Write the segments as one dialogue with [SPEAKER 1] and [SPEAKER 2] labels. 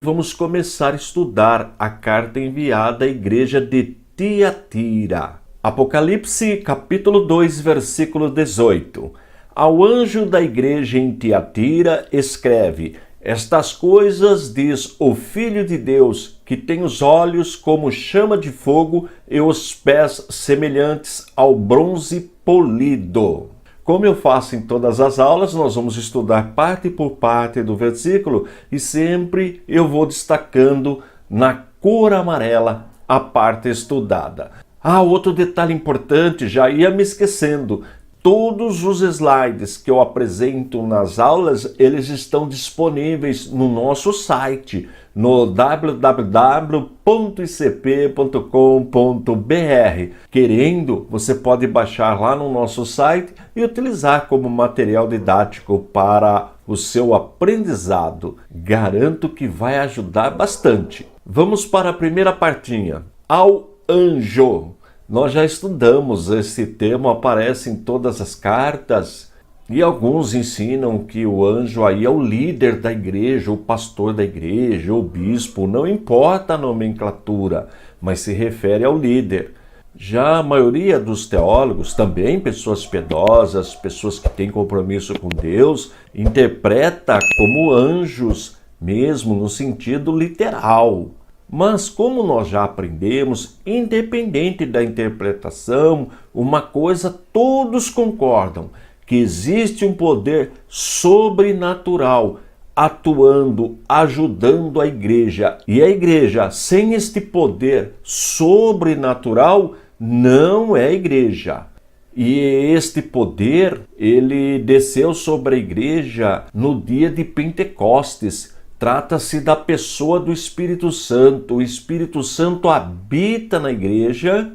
[SPEAKER 1] Vamos começar a estudar a carta enviada à igreja de Tiatira. Apocalipse, capítulo 2, versículo 18. Ao anjo da igreja em Tiatira escreve: Estas coisas diz o Filho de Deus, que tem os olhos como chama de fogo e os pés semelhantes ao bronze polido. Como eu faço em todas as aulas, nós vamos estudar parte por parte do versículo e sempre eu vou destacando na cor amarela a parte estudada. Outro detalhe importante, já ia me esquecendo. Todos os slides que eu apresento nas aulas, eles estão disponíveis no nosso site, no www.icp.com.br. Querendo, você pode baixar lá no nosso site e utilizar como material didático para o seu aprendizado. Garanto que vai ajudar bastante. Vamos para a primeira partinha. Ao anjo. Nós já estudamos, esse termo aparece em todas as cartas e alguns ensinam que o anjo aí é o líder da igreja, o pastor da igreja, o bispo, não importa a nomenclatura, mas se refere ao líder. Já a maioria dos teólogos, também pessoas piedosas, pessoas que têm compromisso com Deus, interpreta como anjos, mesmo no sentido literal. Mas como nós já aprendemos, independente da interpretação, uma coisa todos concordam, que existe um poder sobrenatural atuando, ajudando a igreja. E a igreja sem este poder sobrenatural não é igreja. E este poder, ele desceu sobre a igreja no dia de Pentecostes. Trata-se da pessoa do Espírito Santo. O Espírito Santo habita na igreja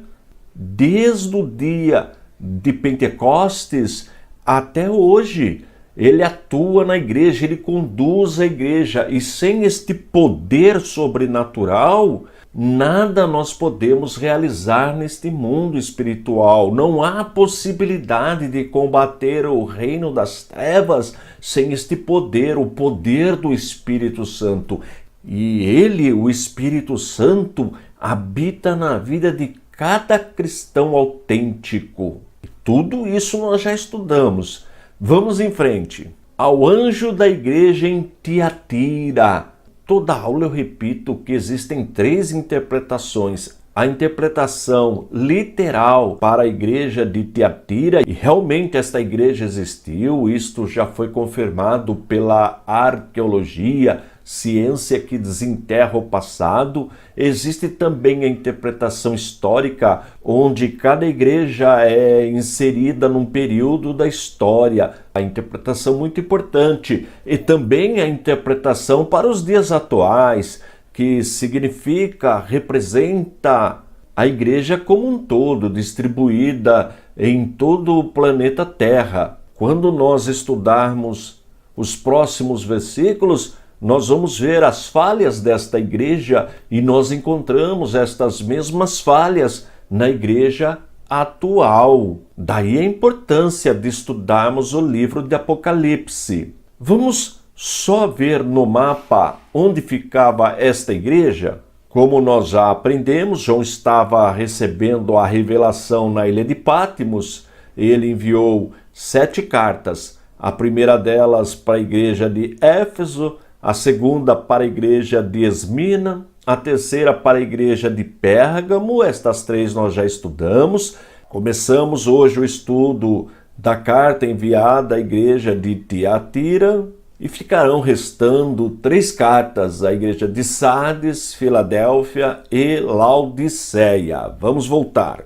[SPEAKER 1] desde o dia de Pentecostes até hoje. Ele atua na igreja, ele conduz a igreja. E sem este poder sobrenatural, nada nós podemos realizar neste mundo espiritual. Não há possibilidade de combater o reino das trevas sem este poder, o poder do Espírito Santo. E ele, o Espírito Santo, habita na vida de cada cristão autêntico. Tudo isso nós já estudamos. Vamos em frente. Ao anjo da igreja em Tiatira. Toda aula eu repito que existem 3 interpretações. A interpretação literal para a igreja de Tiatira, e realmente esta igreja existiu, isto já foi confirmado pela arqueologia, ciência que desenterra o passado. Existe também a interpretação histórica, onde cada igreja é inserida num período da história. A interpretação muito importante. E também a interpretação para os dias atuais, que significa, representa a igreja como um todo, distribuída em todo o planeta Terra. Quando nós estudarmos os próximos versículos, nós vamos ver as falhas desta igreja e nós encontramos estas mesmas falhas na igreja atual. Daí a importância de estudarmos o livro de Apocalipse. Vamos só ver no mapa onde ficava esta igreja? Como nós já aprendemos, João estava recebendo a revelação na ilha de Patmos. Ele enviou 7 cartas. A primeira delas para a igreja de Éfeso, a segunda para a igreja de Esmina, a terceira para a igreja de Pérgamo. Estas 3 nós já estudamos. Começamos hoje o estudo da carta enviada à igreja de Tiatira. E ficarão restando 3 cartas à igreja de Sardes, Filadélfia e Laodiceia. Vamos voltar.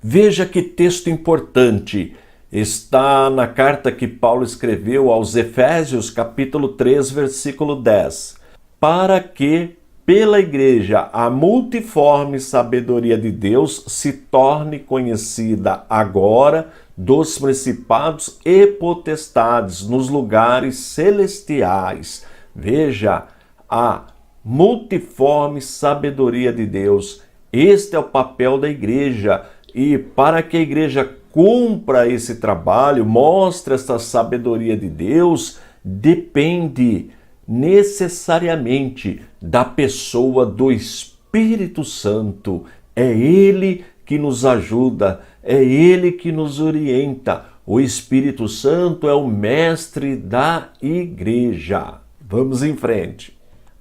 [SPEAKER 1] Veja que texto importante. Está na carta que Paulo escreveu aos Efésios, capítulo 3, versículo 10. Para que, pela igreja, a multiforme sabedoria de Deus se torne conhecida agora dos principados e potestades nos lugares celestiais. Veja, a multiforme sabedoria de Deus. Este é o papel da igreja. E para que a igreja cumpra esse trabalho, mostre essa sabedoria de Deus, depende necessariamente da pessoa do Espírito Santo. É Ele que nos ajuda, é Ele que nos orienta. O Espírito Santo é o mestre da igreja. Vamos em frente.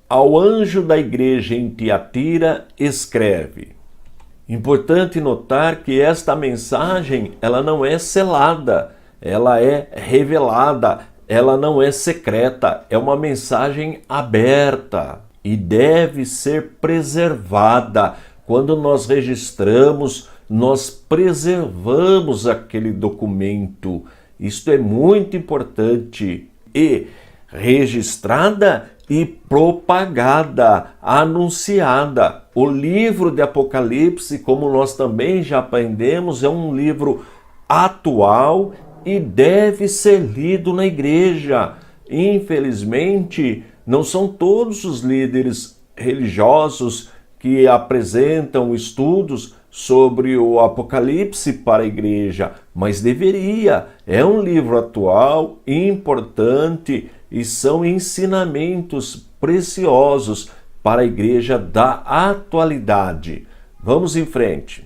[SPEAKER 1] Ao anjo da igreja em Tiatira, escreve. Importante notar que esta mensagem, ela não é selada, ela é revelada, ela não é secreta, é uma mensagem aberta e deve ser preservada. Quando nós registramos, nós preservamos aquele documento. Isto é muito importante. E registrada e propagada, anunciada. O livro de Apocalipse, como nós também já aprendemos, é um livro atual e deve ser lido na igreja. Infelizmente, não são todos os líderes religiosos que apresentam estudos sobre o Apocalipse para a igreja, mas deveria. É um livro atual, importante, e são ensinamentos preciosos para a igreja da atualidade. Vamos em frente.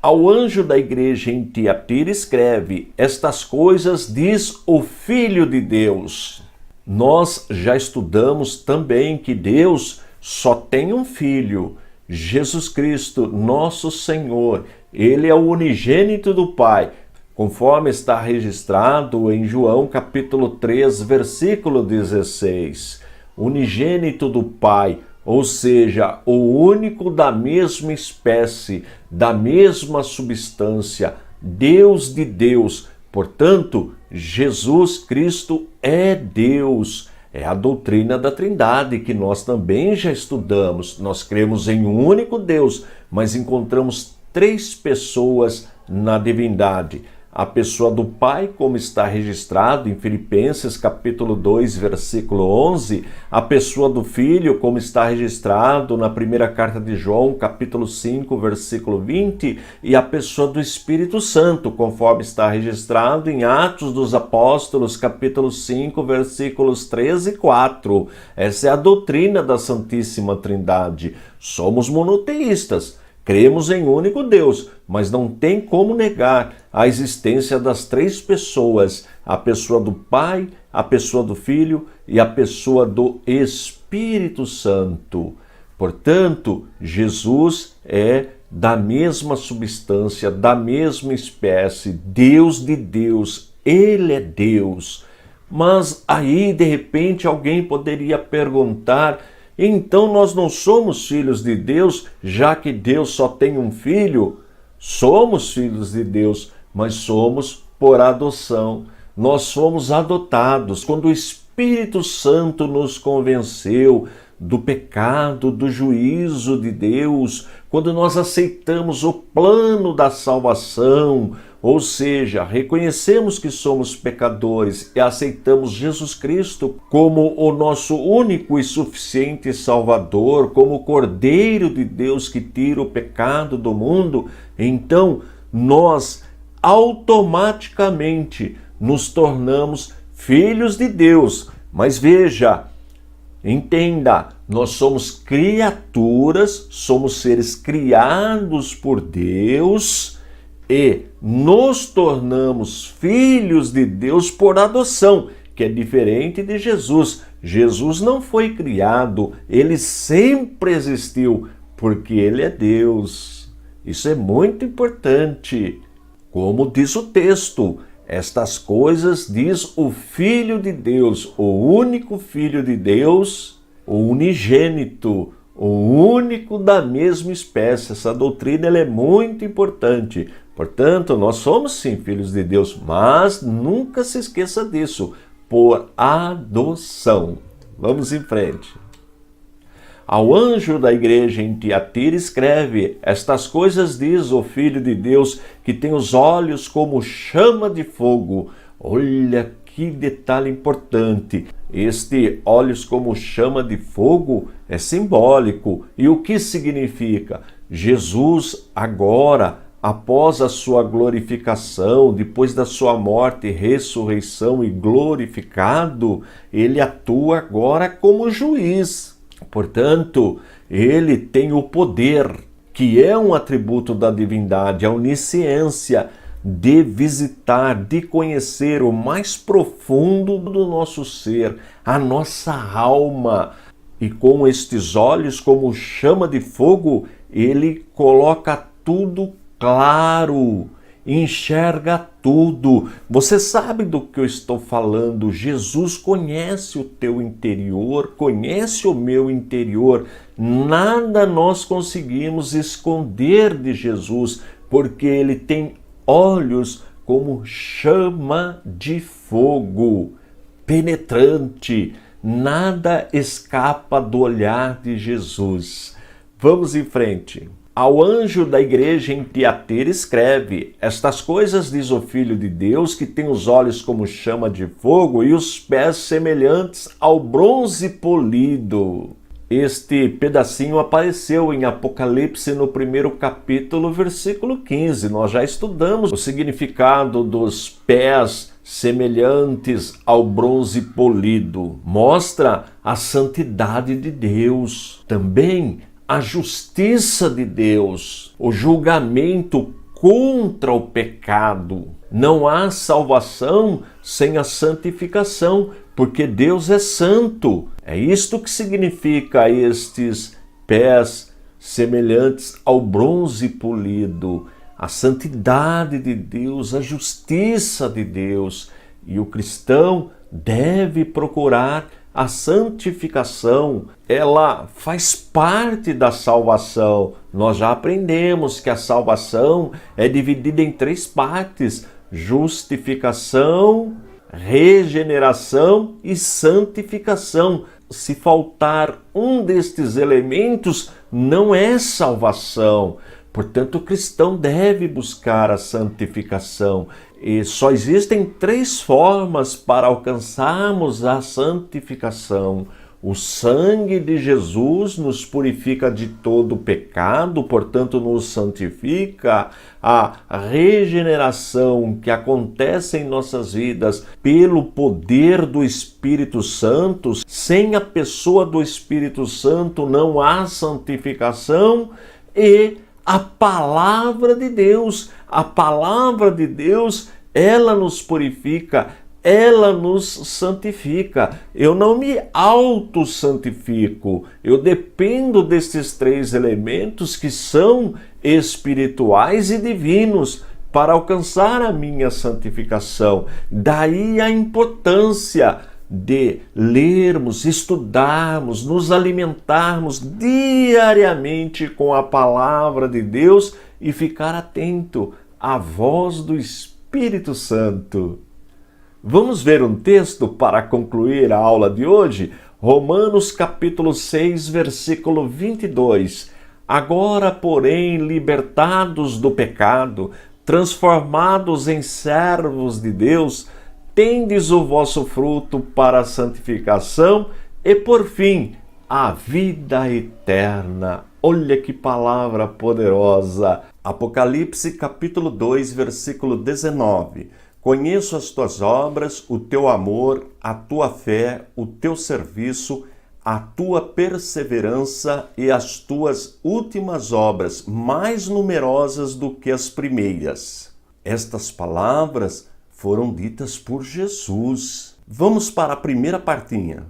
[SPEAKER 1] Ao anjo da igreja em Tiatira escreve: estas coisas diz o Filho de Deus. Nós já estudamos também que Deus só tem um Filho, Jesus Cristo, nosso Senhor. Ele é o unigênito do Pai, conforme está registrado em João capítulo 3, versículo 16. Unigênito do Pai, ou seja, o único da mesma espécie, da mesma substância, Deus de Deus. Portanto, Jesus Cristo é Deus. É a doutrina da Trindade que nós também já estudamos. Nós cremos em um único Deus, mas encontramos três pessoas na divindade. A pessoa do Pai, como está registrado em Filipenses capítulo 2, versículo 11, a pessoa do Filho, como está registrado na primeira carta de João, capítulo 5, versículo 20, e a pessoa do Espírito Santo, conforme está registrado em Atos dos Apóstolos, capítulo 5, versículos 13 e 4. Essa é a doutrina da Santíssima Trindade. Somos monoteístas. Cremos em um único Deus, mas não tem como negar a existência das três pessoas, a pessoa do Pai, a pessoa do Filho e a pessoa do Espírito Santo. Portanto, Jesus é da mesma substância, da mesma espécie, Deus de Deus, Ele é Deus. Mas aí, de repente, alguém poderia perguntar: então nós não somos filhos de Deus, já que Deus só tem um filho? Somos filhos de Deus, mas somos por adoção. Nós somos adotados quando o Espírito Santo nos convenceu do pecado, do juízo de Deus, quando nós aceitamos o plano da salvação, ou seja, reconhecemos que somos pecadores e aceitamos Jesus Cristo como o nosso único e suficiente Salvador, como o Cordeiro de Deus que tira o pecado do mundo, então nós automaticamente nos tornamos filhos de Deus. Mas veja, entenda, nós somos criaturas, somos seres criados por Deus e nos tornamos filhos de Deus por adoção, que é diferente de Jesus. Jesus não foi criado, ele sempre existiu, porque ele é Deus. Isso é muito importante. Como diz o texto, estas coisas diz o Filho de Deus, o único Filho de Deus, o unigênito, o único da mesma espécie. Essa doutrina ela é muito importante. Portanto, nós somos sim filhos de Deus, mas nunca se esqueça disso, por adoção. Vamos em frente. Ao anjo da igreja em Tiatira escreve: estas coisas diz o Filho de Deus, que tem os olhos como chama de fogo. Olha que detalhe importante. Este olhos como chama de fogo é simbólico. E o que significa? Jesus agora, após a sua glorificação, depois da sua morte, ressurreição e glorificado, ele atua agora como juiz. Portanto, ele tem o poder, que é um atributo da divindade, a onisciência, de visitar, de conhecer o mais profundo do nosso ser, a nossa alma. E com estes olhos, como chama de fogo, ele coloca tudo claro, enxerga tudo. Você sabe do que eu estou falando. Jesus conhece o teu interior, conhece o meu interior. Nada nós conseguimos esconder de Jesus, porque ele tem olhos como chama de fogo, penetrante. Nada escapa do olhar de Jesus. Vamos em frente. Ao anjo da igreja em Tiatira escreve: estas coisas diz o Filho de Deus, que tem os olhos como chama de fogo e os pés semelhantes ao bronze polido. Este pedacinho apareceu em Apocalipse no 1º capítulo, versículo 15. Nós já estudamos o significado dos pés semelhantes ao bronze polido. Mostra a santidade de Deus. Também a justiça de Deus, o julgamento contra o pecado. Não há salvação sem a santificação, porque Deus é santo. É isto que significa estes pés semelhantes ao bronze polido. A santidade de Deus, a justiça de Deus. E o cristão deve procurar a santificação. Ela faz parte da salvação. Nós já aprendemos que a salvação é dividida em 3 partes: justificação, regeneração e santificação. Se faltar um destes elementos, não é salvação. Portanto, o cristão deve buscar a santificação. E só existem 3 formas para alcançarmos a santificação. O sangue de Jesus nos purifica de todo pecado, portanto nos santifica. A regeneração que acontece em nossas vidas pelo poder do Espírito Santo. Sem a pessoa do Espírito Santo não há santificação. E a palavra de Deus. A palavra de Deus, ela nos purifica, ela nos santifica. Eu não me auto-santifico. Eu dependo desses 3 elementos que são espirituais e divinos para alcançar a minha santificação. Daí a importância de lermos, estudarmos, nos alimentarmos diariamente com a palavra de Deus e ficar atento à voz do Espírito Santo. Vamos ver um texto para concluir a aula de hoje? Romanos capítulo 6, versículo 22. Agora, porém, libertados do pecado, transformados em servos de Deus, tendes o vosso fruto para a santificação e, por fim, a vida eterna. Olha que palavra poderosa! Apocalipse capítulo 2, versículo 19. Conheço as tuas obras, o teu amor, a tua fé, o teu serviço, a tua perseverança e as tuas últimas obras, mais numerosas do que as primeiras. Estas palavras foram ditas por Jesus. Vamos para a primeira partinha.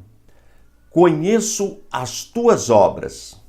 [SPEAKER 1] Conheço as tuas obras.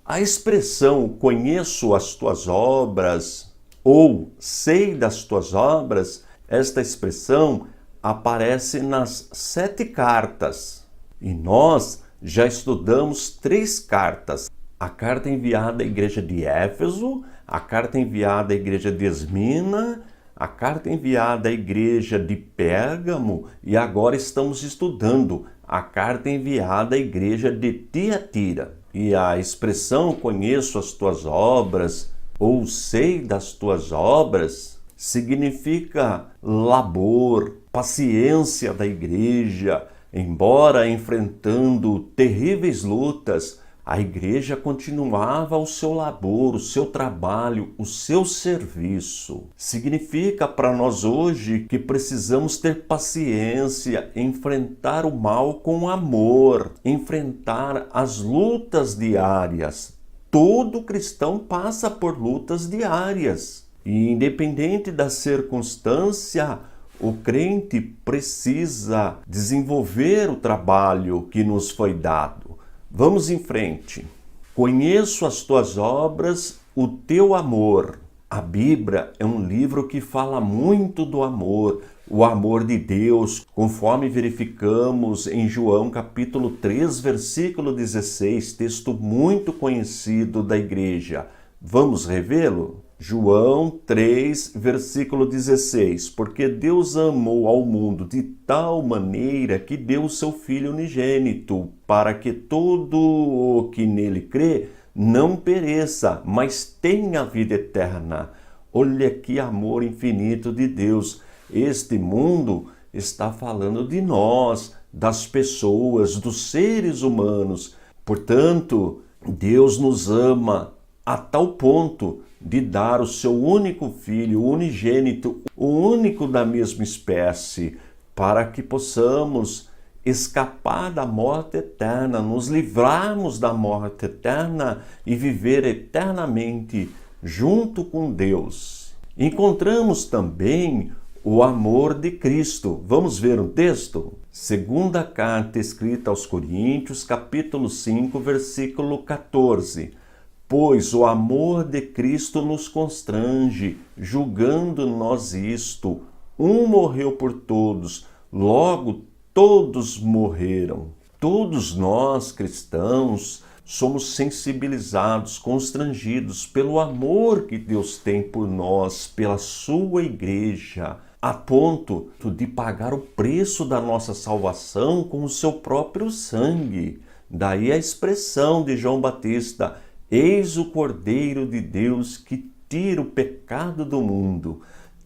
[SPEAKER 1] A expressão conheço as tuas obras ou sei das tuas obras, esta expressão aparece nas 7 cartas. E nós já estudamos 3 cartas. A carta enviada à igreja de Éfeso, a carta enviada à igreja de Esmina, a carta enviada à igreja de Pérgamo e agora estamos estudando a carta enviada à igreja de Tiatira. E a expressão conheço as tuas obras ou sei das tuas obras significa labor, paciência da igreja, embora enfrentando terríveis lutas. A igreja continuava o seu labor, o seu trabalho, o seu serviço. Significa para nós hoje que precisamos ter paciência, enfrentar o mal com amor, enfrentar as lutas diárias. Todo cristão passa por lutas diárias. E independente da circunstância, o crente precisa desenvolver o trabalho que nos foi dado. Vamos em frente. Conheço as tuas obras, o teu amor. A Bíblia é um livro que fala muito do amor, o amor de Deus, conforme verificamos em João capítulo 3, versículo 16, texto muito conhecido da igreja. Vamos revê-lo? João 3, versículo 16, porque Deus amou ao mundo de tal maneira que deu o seu Filho unigênito, para que todo o que nele crê não pereça, mas tenha vida eterna. Olha que amor infinito de Deus. Este mundo está falando de nós, das pessoas, dos seres humanos. Portanto, Deus nos ama a tal ponto de dar o seu único filho, o unigênito, o único da mesma espécie, para que possamos escapar da morte eterna, nos livrarmos da morte eterna e viver eternamente junto com Deus. Encontramos também o amor de Cristo. Vamos ver um texto? Segunda carta escrita aos Coríntios, capítulo 5, versículo 14. Pois o amor de Cristo nos constrange, julgando nós isto. Um morreu por todos, logo todos morreram. Todos nós, cristãos, somos sensibilizados, constrangidos pelo amor que Deus tem por nós, pela sua igreja, a ponto de pagar o preço da nossa salvação com o seu próprio sangue. Daí a expressão de João Batista: eis o Cordeiro de Deus que tira o pecado do mundo.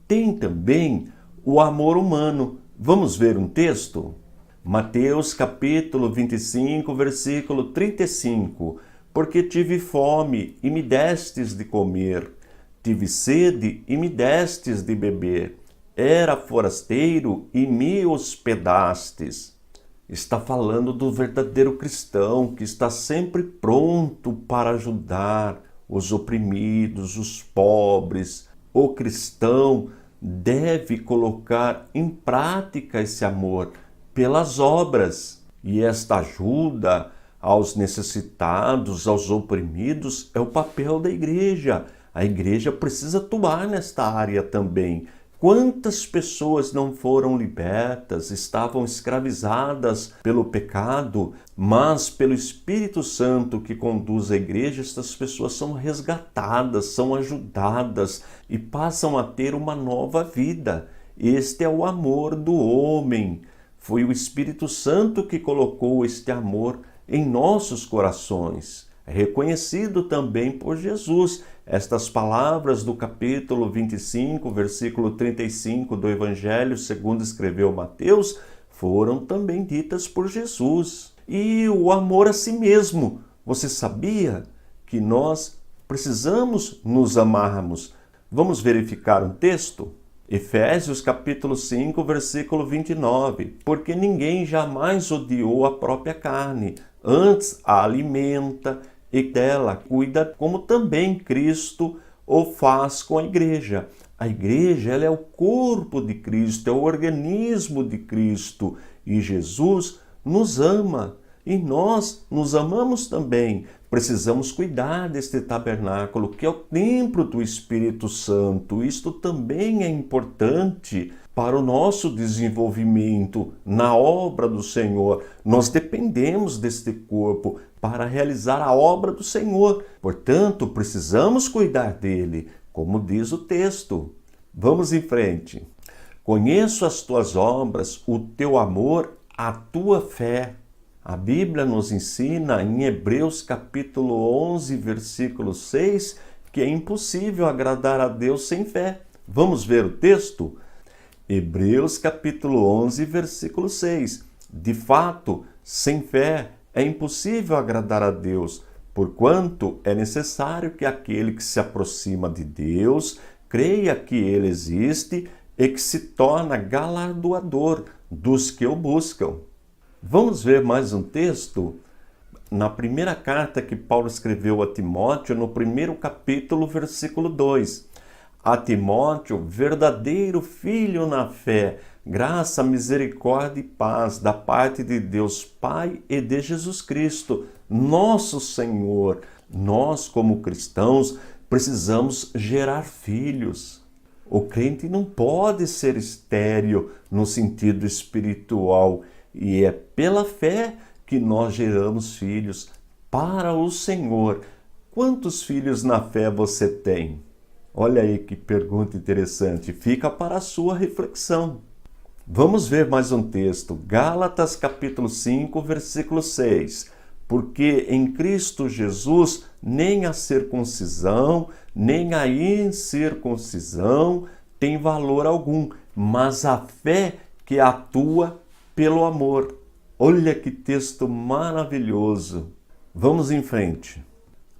[SPEAKER 1] Tem também o amor humano. Vamos ver um texto? Mateus capítulo 25, versículo 35. Porque tive fome e me destes de comer, tive sede e me destes de beber, era forasteiro e me hospedastes. Está falando do verdadeiro cristão que está sempre pronto para ajudar os oprimidos, os pobres. O cristão deve colocar em prática esse amor pelas obras. E esta ajuda aos necessitados, aos oprimidos, é o papel da igreja. A igreja precisa atuar nesta área também. Quantas pessoas não foram libertas, estavam escravizadas pelo pecado, mas pelo Espírito Santo que conduz a igreja, estas pessoas são resgatadas, são ajudadas e passam a ter uma nova vida. Este é o amor do homem. Foi o Espírito Santo que colocou este amor em nossos corações. É reconhecido também por Jesus. Estas palavras do capítulo 25, versículo 35 do Evangelho, segundo escreveu Mateus, foram também ditas por Jesus. E o amor a si mesmo. Você sabia que nós precisamos nos amarmos? Vamos verificar um texto? Efésios capítulo 5, versículo 29. Porque ninguém jamais odiou a própria carne, antes a alimenta e dela cuida, como também Cristo o faz com a igreja. A igreja, ela é o corpo de Cristo, é o organismo de Cristo. E Jesus nos ama. E nós nos amamos também. Precisamos cuidar deste tabernáculo, que é o templo do Espírito Santo. Isto também é importante para o nosso desenvolvimento na obra do Senhor. Nós dependemos deste corpo para realizar a obra do Senhor. Portanto, precisamos cuidar dele, como diz o texto. Vamos em frente. Conheço as tuas obras, o teu amor, a tua fé. A Bíblia nos ensina em Hebreus capítulo 11, versículo 6, que é impossível agradar a Deus sem fé. Vamos ver o texto? Hebreus capítulo 11, versículo 6. De fato, sem fé é impossível agradar a Deus, Porquanto é necessário que aquele que se aproxima de Deus creia que ele existe e que se torna galardoador dos que o buscam. Vamos ver mais um texto? Na primeira carta que Paulo escreveu a Timóteo, no primeiro capítulo, versículo 2. A Timóteo, verdadeiro filho na fé, graça, misericórdia e paz da parte de Deus Pai e de Jesus Cristo, nosso Senhor. Nós, como cristãos, precisamos gerar filhos. O crente não pode ser estéril no sentido espiritual, e é pela fé que nós geramos filhos para o Senhor. Quantos filhos na fé você tem? Olha aí que pergunta interessante, fica para a sua reflexão. Vamos ver mais um texto, Gálatas capítulo 5, versículo 6. Porque em Cristo Jesus nem a circuncisão, nem a incircuncisão tem valor algum, mas a fé que atua pelo amor. Olha que texto maravilhoso. Vamos em frente.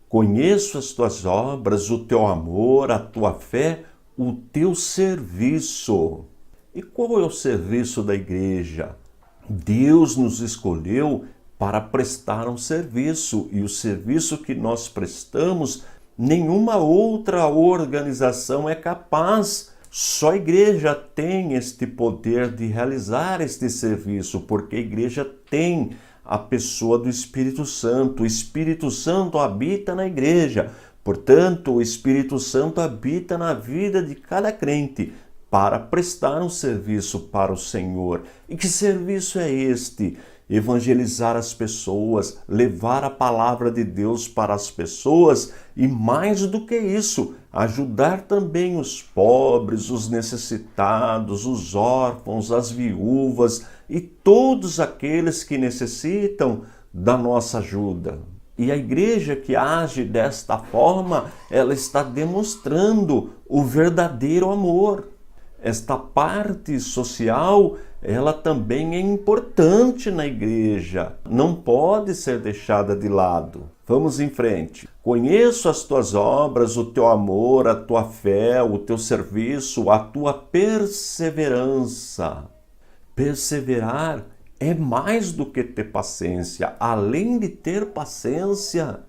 [SPEAKER 1] Conheço as tuas obras, o teu amor, a tua fé, o teu serviço. E qual é o serviço da igreja? Deus nos escolheu para prestar um serviço, e o serviço que nós prestamos, nenhuma outra organização é capaz. Só a igreja tem este poder de realizar este serviço, porque a igreja tem a pessoa do Espírito Santo. O Espírito Santo habita na igreja. Portanto, o Espírito Santo habita na vida de cada crente para prestar um serviço para o Senhor. E que serviço é este? Evangelizar as pessoas, levar a palavra de Deus para as pessoas e, mais do que isso, ajudar também os pobres, os necessitados, os órfãos, as viúvas e todos aqueles que necessitam da nossa ajuda. E a igreja que age desta forma, ela está demonstrando o verdadeiro amor. Esta parte social, ela também é importante na igreja, não pode ser deixada de lado. Vamos em frente. Conheço as tuas obras, o teu amor, a tua fé, o teu serviço, a tua perseverança. Perseverar é mais do que ter paciência. Além de ter paciência,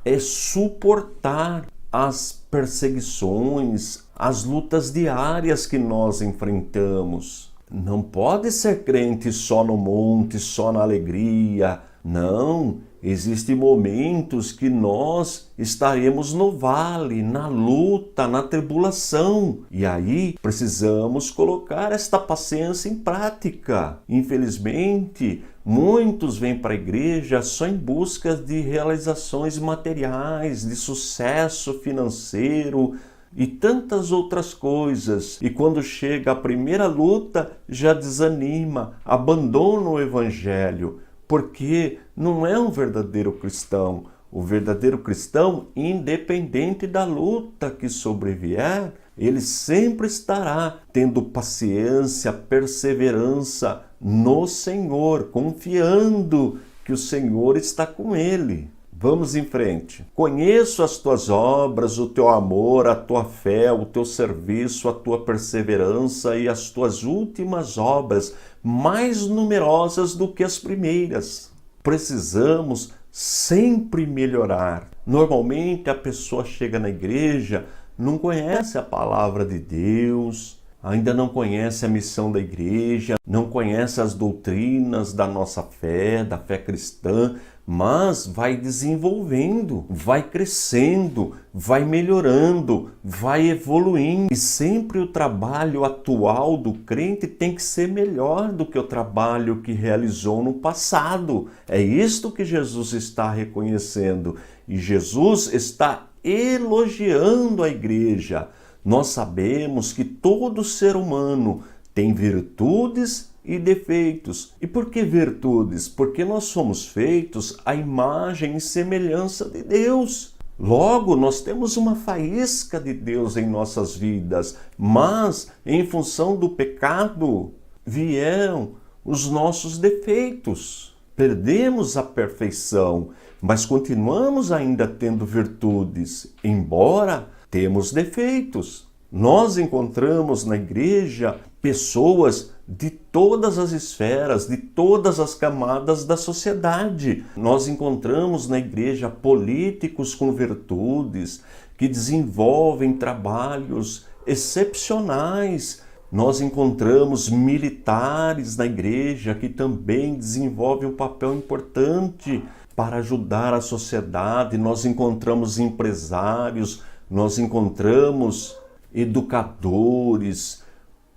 [SPEAKER 1] é suportar as perseguições, as lutas diárias que nós enfrentamos. Não pode ser crente só no monte, só na alegria. Não, existem momentos que nós estaremos no vale, na luta, na tribulação. E aí precisamos colocar esta paciência em prática. Infelizmente, muitos vêm para a igreja só em busca de realizações materiais, de sucesso financeiro e tantas outras coisas. E quando chega a primeira luta, já desanima, abandona o evangelho, porque não é um verdadeiro cristão. O verdadeiro cristão, independente da luta que sobrevier, ele sempre estará tendo paciência, perseverança no Senhor, confiando que o Senhor está com ele. Vamos em frente. Conheço as tuas obras, o teu amor, a tua fé, o teu serviço, a tua perseverança e as tuas últimas obras, mais numerosas do que as primeiras. Precisamos sempre melhorar. Normalmente a pessoa chega na igreja, não conhece a palavra de Deus, ainda não conhece a missão da igreja, não conhece as doutrinas da nossa fé, da fé cristã, mas vai desenvolvendo, vai crescendo, vai melhorando, vai evoluindo. E sempre o trabalho atual do crente tem que ser melhor do que o trabalho que realizou no passado. É isto que Jesus está reconhecendo. E Jesus está elogiando a igreja. Nós sabemos que todo ser humano tem virtudes e defeitos. E por que virtudes? Porque nós somos feitos à imagem e semelhança de Deus. Logo, nós temos uma faísca de Deus em nossas vidas, mas em função do pecado vieram os nossos defeitos. perdemos a perfeição, mas continuamos ainda tendo virtudes, embora temos defeitos. Nós encontramos na igreja pessoas de todas as esferas, de todas as camadas da sociedade. Nós encontramos na igreja políticos com virtudes, que desenvolvem trabalhos excepcionais. Nós encontramos militares na igreja que também desenvolvem um papel importante para ajudar a sociedade. Nós encontramos empresários, nós encontramos educadores,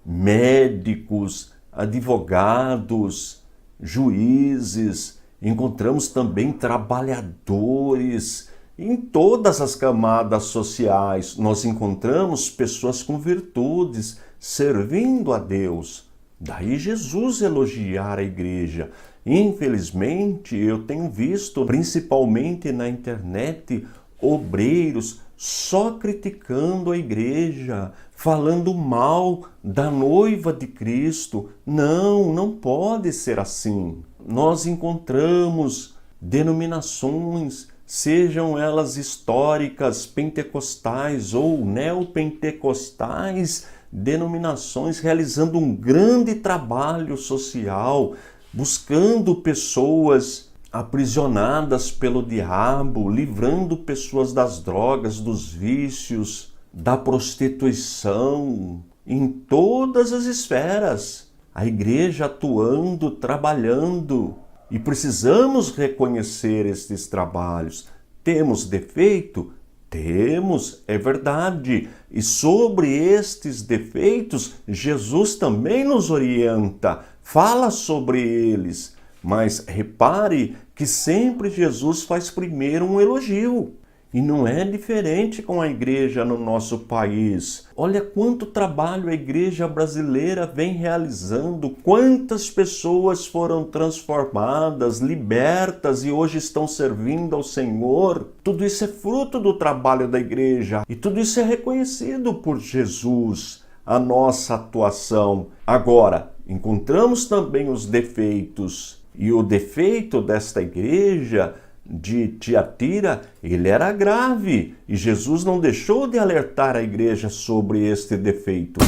[SPEAKER 1] médicos, advogados, juízes, encontramos também trabalhadores. Em todas as camadas sociais, nós encontramos pessoas com virtudes, servindo a Deus. Daí Jesus elogiar a igreja. Infelizmente, eu tenho visto, principalmente na internet, obreiros só criticando a igreja, falando mal da noiva de Cristo. Não, não pode ser assim. Nós encontramos denominações, sejam elas históricas, pentecostais ou neopentecostais, denominações realizando um grande trabalho social, buscando pessoas aprisionadas pelo diabo, livrando pessoas das drogas, dos vícios, da prostituição, em todas as esferas. A igreja atuando, trabalhando, e precisamos reconhecer estes trabalhos. Temos defeito? Temos, é verdade. E sobre estes defeitos, Jesus também nos orienta, fala sobre eles. Mas repare que sempre Jesus faz primeiro um elogio. E não é diferente com a igreja no nosso país. Olha quanto trabalho a igreja brasileira vem realizando, quantas pessoas foram transformadas, libertas e hoje estão servindo ao Senhor. Tudo isso é fruto do trabalho da igreja e tudo isso é reconhecido por Jesus, a nossa atuação. Agora, encontramos também os defeitos. E o defeito desta igreja de Tiatira, ele era grave, e Jesus não deixou de alertar a igreja sobre este defeito.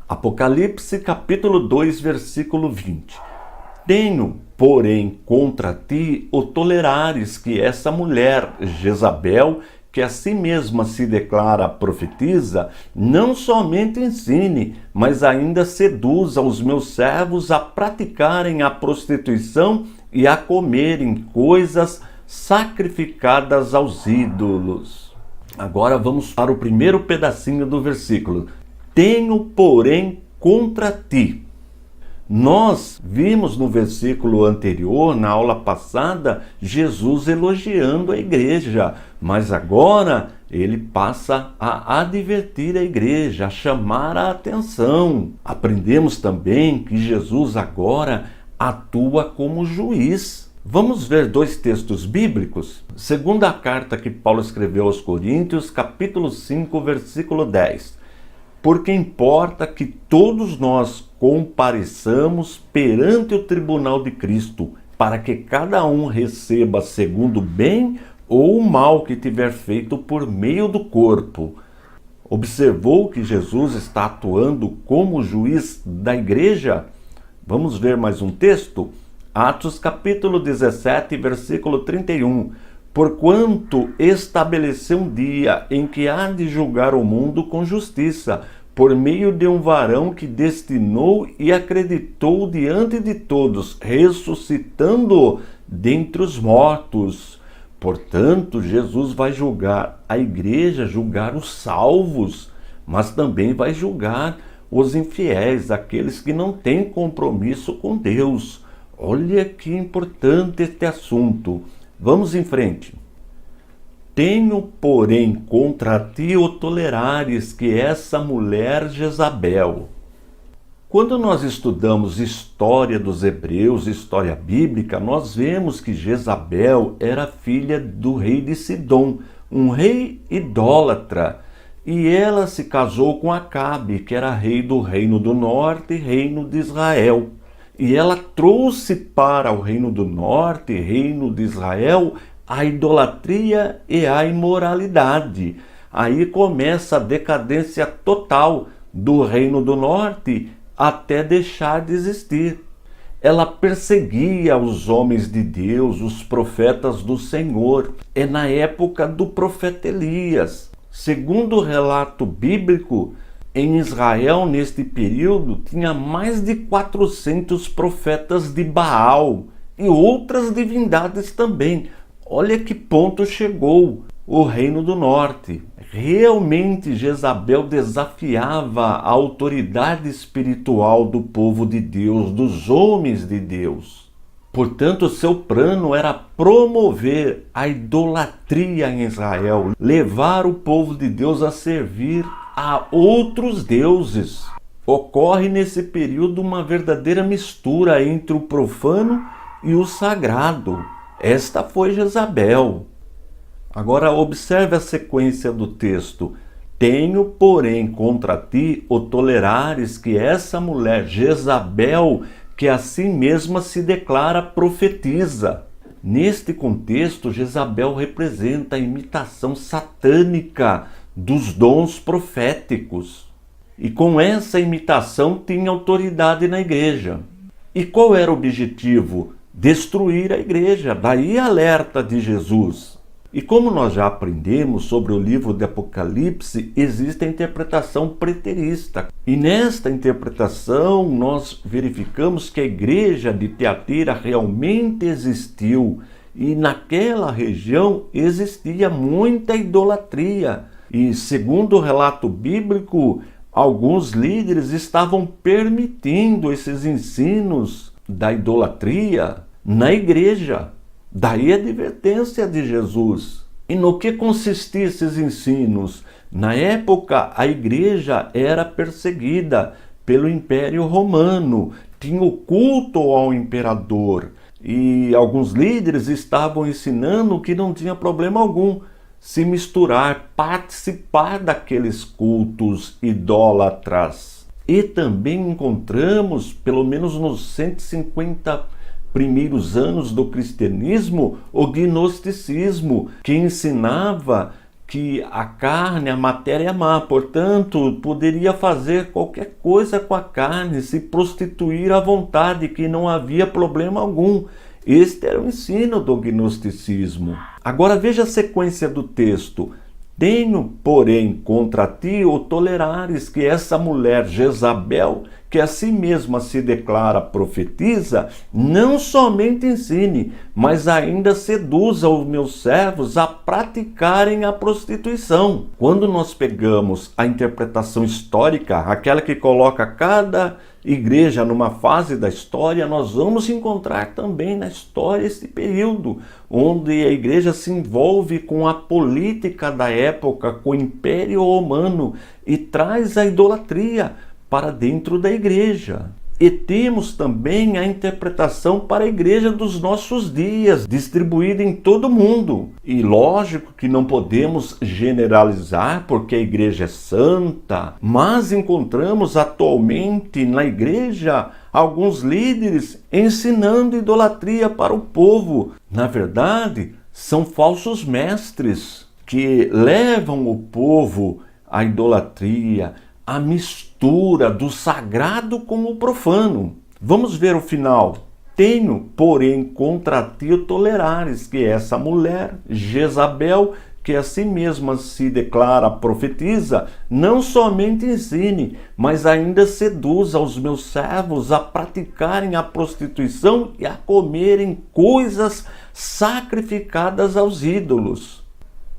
[SPEAKER 1] Apocalipse capítulo 2, versículo 20. Tenho, porém, contra ti o tolerares que essa mulher, Jezabel, que a si mesma se declara profetisa, não somente ensine, mas ainda seduza os meus servos a praticarem a prostituição e a comerem coisas sacrificadas aos ídolos. Agora vamos para o primeiro pedacinho do versículo. Tenho, porém, contra ti. Nós vimos no versículo anterior, na aula passada, Jesus elogiando a igreja, mas agora ele passa a advertir a igreja, a chamar a atenção. Aprendemos também que Jesus agora atua como juiz. Vamos ver dois textos bíblicos? Segunda carta que Paulo escreveu aos Coríntios, capítulo 5, versículo 10. Porque importa que todos nós compareçamos perante o tribunal de Cristo, para que cada um receba segundo o bem ou o mal que tiver feito por meio do corpo. Observou que Jesus está atuando como juiz da igreja? Vamos ver mais um texto? Atos capítulo 17, versículo 31. Porquanto estabeleceu um dia em que há de julgar o mundo com justiça, por meio de um varão que destinou e acreditou diante de todos, ressuscitando-o dentre os mortos. Portanto, Jesus vai julgar a igreja, julgar os salvos, mas também vai julgar os infiéis, aqueles que não têm compromisso com Deus. Olha que importante este assunto. Vamos em frente. Tenho, porém, contra ti o tolerares que essa mulher Jezabel. Quando nós estudamos história dos hebreus, história bíblica, nós vemos que Jezabel era filha do rei de Sidom, um rei idólatra. E ela se casou com Acabe, que era rei do reino do norte, reino de Israel. e ela trouxe para o reino do norte, reino de Israel, a idolatria e a imoralidade. Aí começa a decadência total do reino do norte até deixar de existir. Ela perseguia os homens de Deus, os profetas do Senhor. É na época do profeta Elias. Segundo o relato bíblico, em Israel, neste período, tinha mais de 400 profetas de Baal e outras divindades também. Olha que ponto chegou o reino do norte. Realmente Jezabel desafiava a autoridade espiritual do povo de Deus, dos homens de Deus. Portanto, seu plano era promover a idolatria em Israel, levar o povo de Deus a servir a outros deuses. Ocorre nesse período uma verdadeira mistura entre o profano e o sagrado. Esta foi Jezabel. Agora observe a sequência do texto. Tenho, porém, contra ti o tolerares que essa mulher Jezabel, que a si mesma se declara profetiza. Neste contexto, Jezabel representa a imitação satânica dos dons proféticos. E com essa imitação tinha autoridade na igreja. E qual era o objetivo? Destruir a igreja. Daí a alerta de Jesus. E como nós já aprendemos sobre o livro de Apocalipse, existe a interpretação preterista. E nesta interpretação nós verificamos que a igreja de Tiatira realmente existiu. E naquela região existia muita idolatria. E segundo o relato bíblico, alguns líderes estavam permitindo esses ensinos da idolatria na igreja. Daí a advertência de Jesus. E no que consistiam esses ensinos? Na época, a igreja era perseguida pelo Império Romano, tinha o culto ao imperador. E alguns líderes estavam ensinando que não tinha problema algum se misturar, participar daqueles cultos idólatras. E também encontramos, pelo menos nos 150 primeiros anos do cristianismo, o gnosticismo, que ensinava que a carne, a matéria é má, portanto, poderia fazer qualquer coisa com a carne, se prostituir à vontade, que não havia problema algum. Este era o ensino do gnosticismo. Agora veja a sequência do texto. Tenho, porém, contra ti o tolerares que essa mulher Jezabel, que a si mesma se declara profetiza, não somente ensine, mas ainda seduza os meus servos a praticarem a prostituição. Quando nós pegamos a interpretação histórica, aquela que coloca cada igreja numa fase da história, nós vamos encontrar também na história esse período onde a igreja se envolve com a política da época, com o Império Romano e traz a idolatria para dentro da igreja. E temos também a interpretação para a igreja dos nossos dias, distribuída em todo o mundo. E lógico que não podemos generalizar, porque a igreja é santa, mas encontramos atualmente na igreja alguns líderes ensinando idolatria para o povo. Na verdade, são falsos mestres que levam o povo à idolatria, a mistura do sagrado com o profano. Vamos ver o final. Tenho, porém, contra ti o tolerares que essa mulher, Jezabel, que a si mesma se declara profetiza, não somente ensine, mas ainda seduza os meus servos a praticarem a prostituição e a comerem coisas sacrificadas aos ídolos.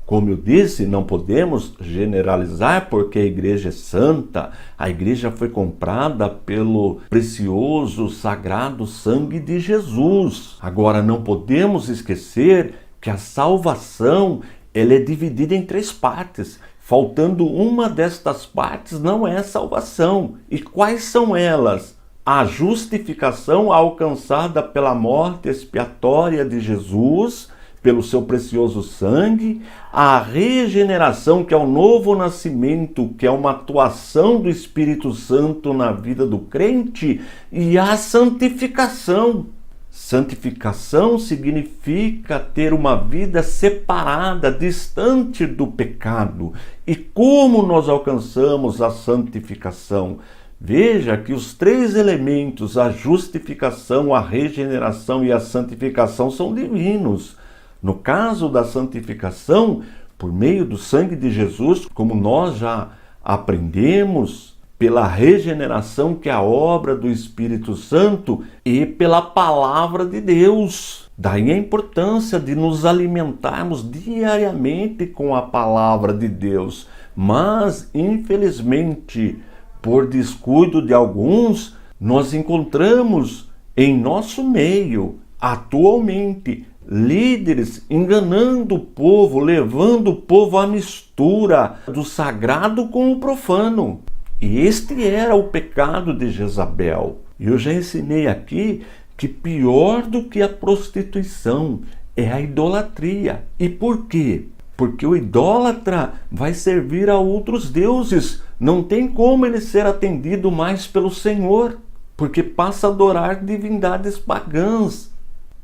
[SPEAKER 1] Como eu disse, não podemos generalizar porque a igreja é santa, a igreja foi comprada pelo precioso, sagrado sangue de Jesus. Agora, não podemos esquecer que a salvação ela é dividida em 3 partes. Faltando uma destas partes não é salvação. E quais são elas? A justificação alcançada pela morte expiatória de Jesus, pelo seu precioso sangue, a regeneração, que é o novo nascimento, que é uma atuação do Espírito Santo na vida do crente, e a santificação. Santificação significa ter uma vida separada, distante do pecado. E como nós alcançamos a santificação? Veja que os três elementos, a justificação, a regeneração e a santificação, são divinos. No caso da santificação, por meio do sangue de Jesus, como nós já aprendemos, pela regeneração, que é a obra do Espírito Santo, e pela palavra de Deus. Daí a importância de nos alimentarmos diariamente com a palavra de Deus. Mas, infelizmente, por descuido de alguns, nós encontramos em nosso meio, atualmente, líderes enganando o povo, levando o povo à mistura do sagrado com o profano. E este era o pecado de Jezabel. Eu já ensinei aqui que pior do que a prostituição é a idolatria. E por quê? Porque o idólatra vai servir a outros deuses. Não tem como ele ser atendido mais pelo Senhor, porque passa a adorar divindades pagãs.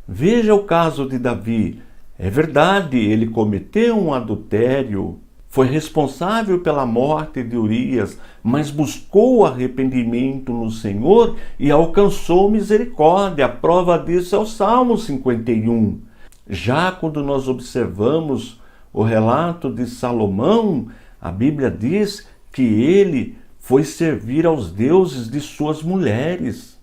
[SPEAKER 1] Veja o caso de Davi. É verdade, ele cometeu um adultério, foi responsável pela morte de Urias, mas buscou arrependimento no Senhor e alcançou misericórdia. A prova disso é o Salmo 51. Já quando nós observamos o relato de Salomão, a Bíblia diz que ele foi servir aos deuses de suas mulheres,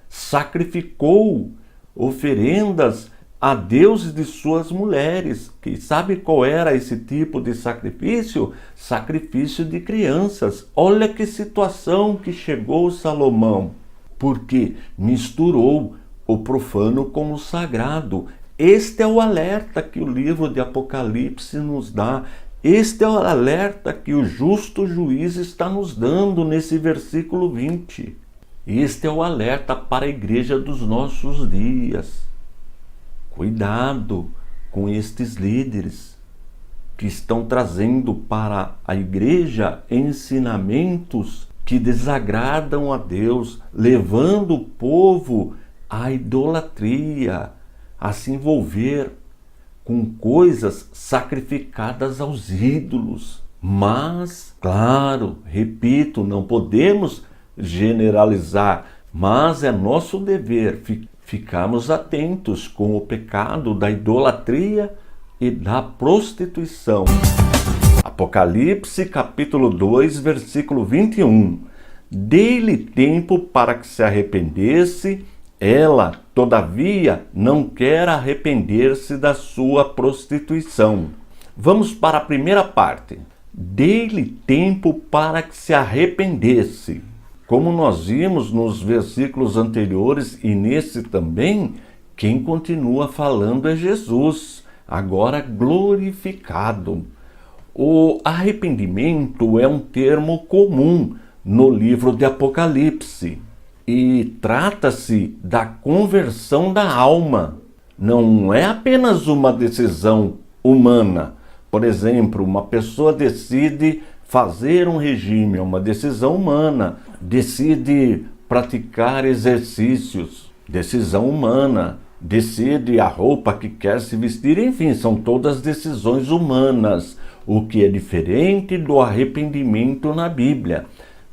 [SPEAKER 1] sacrificou oferendas a deuses de suas mulheres. Que sabe qual era esse tipo de sacrifício? Sacrifício de crianças. Olha que situação que chegou Salomão, porque misturou o profano com o sagrado. Este é o alerta que o livro de Apocalipse nos dá. Este é o alerta que o justo juiz está nos dando nesse versículo 20. Este é o alerta para a igreja dos nossos dias. Cuidado com estes líderes que estão trazendo para a igreja ensinamentos que desagradam a Deus, levando o povo à idolatria, a se envolver com coisas sacrificadas aos ídolos. Mas, claro, repito, não podemos generalizar, mas é nosso dever ficarmos atentos com o pecado da idolatria e da prostituição. Apocalipse capítulo 2, versículo 21. Dei-lhe tempo para que se arrependesse, ela, todavia, não quer arrepender-se da sua prostituição. Vamos para a primeira parte. Dei-lhe tempo para que se arrependesse. Como nós vimos nos versículos anteriores e nesse também, quem continua falando é Jesus, agora glorificado. O arrependimento é um termo comum no livro de Apocalipse e trata-se da conversão da alma. Não é apenas uma decisão humana. Por exemplo, uma pessoa decide fazer um regime, é uma decisão humana. Decide praticar exercícios, decisão humana. Decide a roupa que quer se vestir, enfim, são todas decisões humanas. O que é diferente do arrependimento na Bíblia.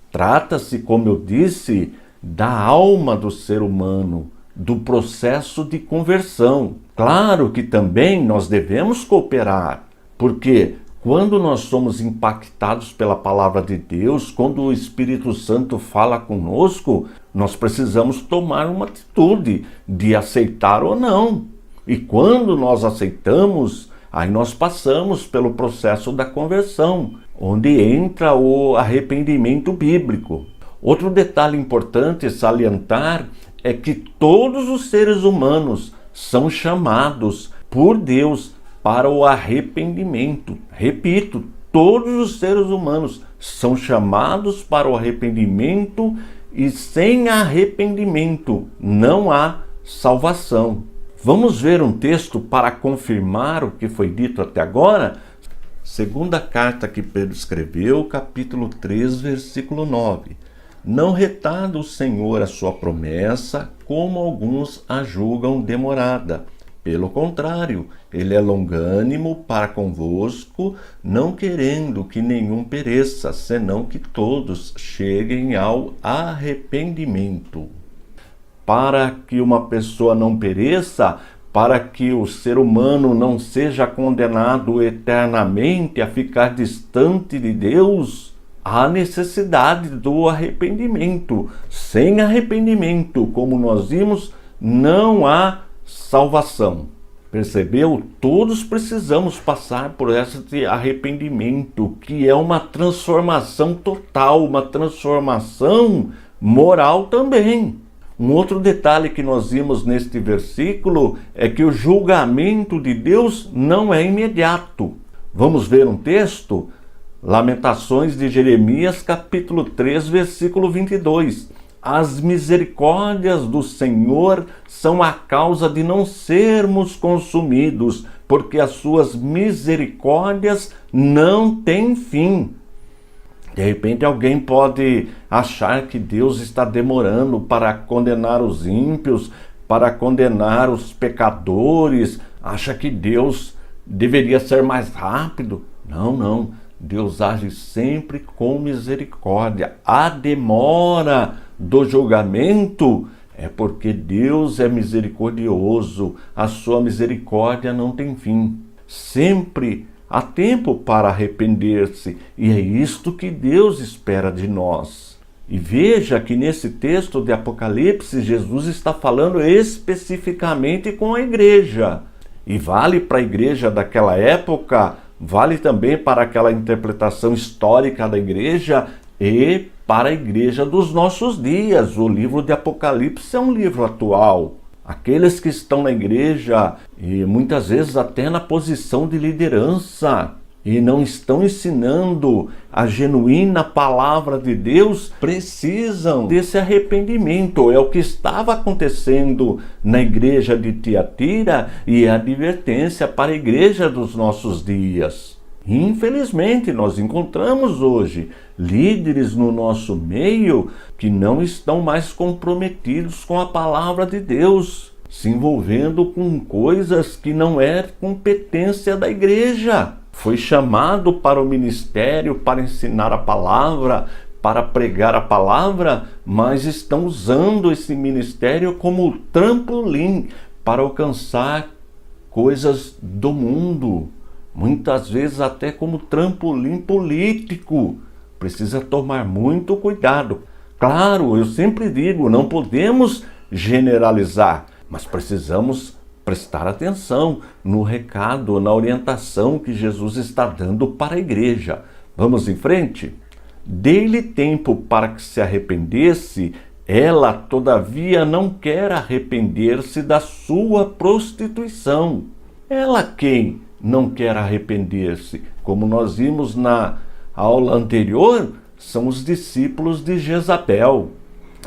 [SPEAKER 1] Trata-se, como eu disse, da alma do ser humano, do processo de conversão. Claro que também nós devemos cooperar, porque quando nós somos impactados pela palavra de Deus, quando o Espírito Santo fala conosco, nós precisamos tomar uma atitude de aceitar ou não. E quando nós aceitamos, aí nós passamos pelo processo da conversão, onde entra o arrependimento bíblico. Outro detalhe importante salientar é que todos os seres humanos são chamados por Deus para o arrependimento. Repito, todos os seres humanos são chamados para o arrependimento e sem arrependimento não há salvação. Vamos ver um texto para confirmar o que foi dito até agora? Segunda carta que Pedro escreveu, capítulo 3, versículo 9. Não retarda o Senhor a sua promessa, como alguns a julgam demorada. Pelo contrário, ele é longânimo para convosco, não querendo que nenhum pereça, senão que todos cheguem ao arrependimento. Para que uma pessoa não pereça, para que o ser humano não seja condenado eternamente a ficar distante de Deus, há necessidade do arrependimento. Sem arrependimento, como nós vimos, não há salvação. Percebeu? Todos precisamos passar por esse arrependimento, que é uma transformação total, uma transformação moral também. Um outro detalhe que nós vimos neste versículo é que o julgamento de Deus não é imediato. Vamos ver um texto? Lamentações de Jeremias, capítulo 3, versículo 22. As misericórdias do Senhor são a causa de não sermos consumidos, porque as suas misericórdias não têm fim. De repente alguém pode achar que Deus está demorando para condenar os ímpios, para condenar os pecadores, acha que Deus deveria ser mais rápido. Não. Deus age sempre com misericórdia. A demora do julgamento é porque Deus é misericordioso, a sua misericórdia não tem fim. Sempre há tempo para arrepender-se, e é isto que Deus espera de nós. E veja que nesse texto de Apocalipse, Jesus está falando especificamente com a igreja. E vale para a igreja daquela época, vale também para aquela interpretação histórica da igreja e para a igreja dos nossos dias. O livro de Apocalipse é um livro atual. Aqueles que estão na igreja e muitas vezes até na posição de liderança e não estão ensinando a genuína palavra de Deus, precisam desse arrependimento. É o que estava acontecendo na igreja de Tiatira e é a advertência para a igreja dos nossos dias. Infelizmente, nós encontramos hoje líderes no nosso meio que não estão mais comprometidos com a palavra de Deus, se envolvendo com coisas que não é competência da igreja. Foi chamado para o ministério, para ensinar a palavra, para pregar a palavra, mas estão usando esse ministério como trampolim para alcançar coisas do mundo. Muitas vezes até como trampolim político. Precisa tomar muito cuidado. Claro, eu sempre digo, não podemos generalizar, mas precisamos prestar atenção no recado, na orientação que Jesus está dando para a igreja. Vamos em frente? Dê-lhe tempo para que se arrependesse, ela, todavia, não quer arrepender-se da sua prostituição. Ela quem não quer arrepender-se? Como nós vimos na aula anterior, são os discípulos de Jezabel.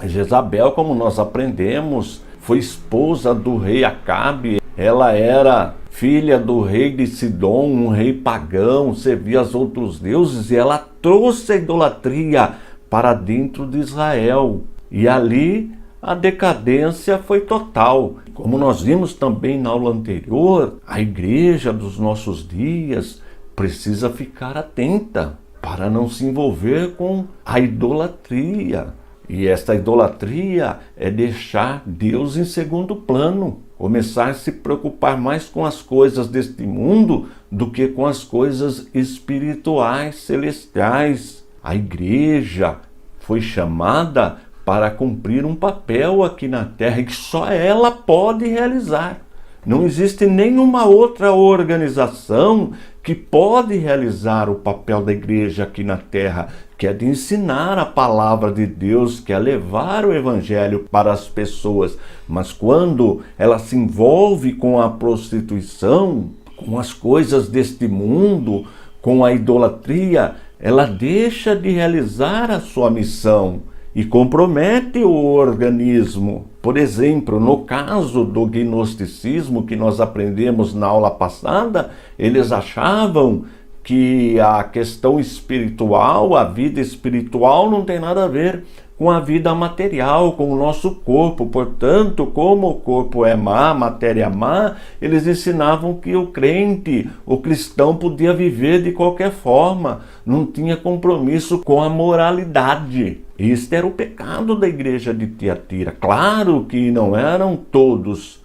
[SPEAKER 1] Jezabel, como nós aprendemos, foi esposa do rei Acabe. Ela era filha do rei de Sidom, um rei pagão, servia aos outros deuses, e ela trouxe a idolatria para dentro de Israel. E ali a decadência foi total. Como nós vimos também na aula anterior, a igreja dos nossos dias precisa ficar atenta para não se envolver com a idolatria. E esta idolatria é deixar Deus em segundo plano, começar a se preocupar mais com as coisas deste mundo do que com as coisas espirituais, celestiais. A igreja foi chamada para cumprir um papel aqui na terra que só ela pode realizar. Não existe nenhuma outra organização que pode realizar o papel da igreja aqui na terra, que é de ensinar a palavra de Deus, que é levar o evangelho para as pessoas. Mas quando ela se envolve com a prostituição, com as coisas deste mundo, com a idolatria, ela deixa de realizar a sua missão e compromete o organismo. Por exemplo, no caso do gnosticismo que nós aprendemos na aula passada, eles achavam que a questão espiritual, a vida espiritual não tem nada a ver com a vida material, com o nosso corpo. Portanto, como o corpo é má, a matéria é má, eles ensinavam que o crente, o cristão, podia viver de qualquer forma, não tinha compromisso com a moralidade. Este era o pecado da igreja de Tiatira. Claro que não eram todos,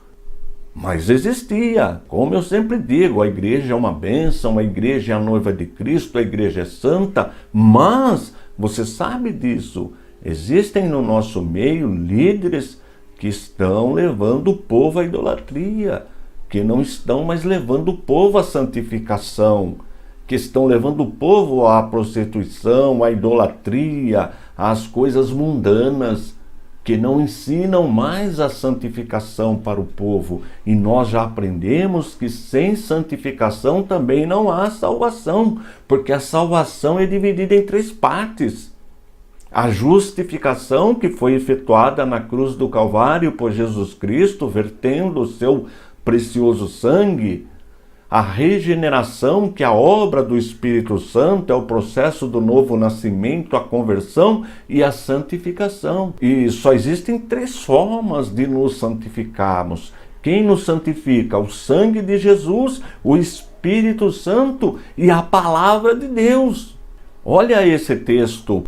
[SPEAKER 1] mas existia. Como eu sempre digo, a igreja é uma bênção, a igreja é a noiva de Cristo, a igreja é santa, mas você sabe disso. Existem no nosso meio líderes que estão levando o povo à idolatria, que não estão mais levando o povo à santificação, que estão levando o povo à prostituição, à idolatria, às coisas mundanas, que não ensinam mais a santificação para o povo. E nós já aprendemos que sem santificação também não há salvação, porque a salvação é dividida em 3 partes. A justificação que foi efetuada na cruz do Calvário por Jesus Cristo, vertendo o seu precioso sangue. A regeneração, que é a obra do Espírito Santo, é o processo do novo nascimento, a conversão e a santificação. E só existem 3 formas de nos santificarmos. Quem nos santifica? O sangue de Jesus, o Espírito Santo e a palavra de Deus. Olha esse texto.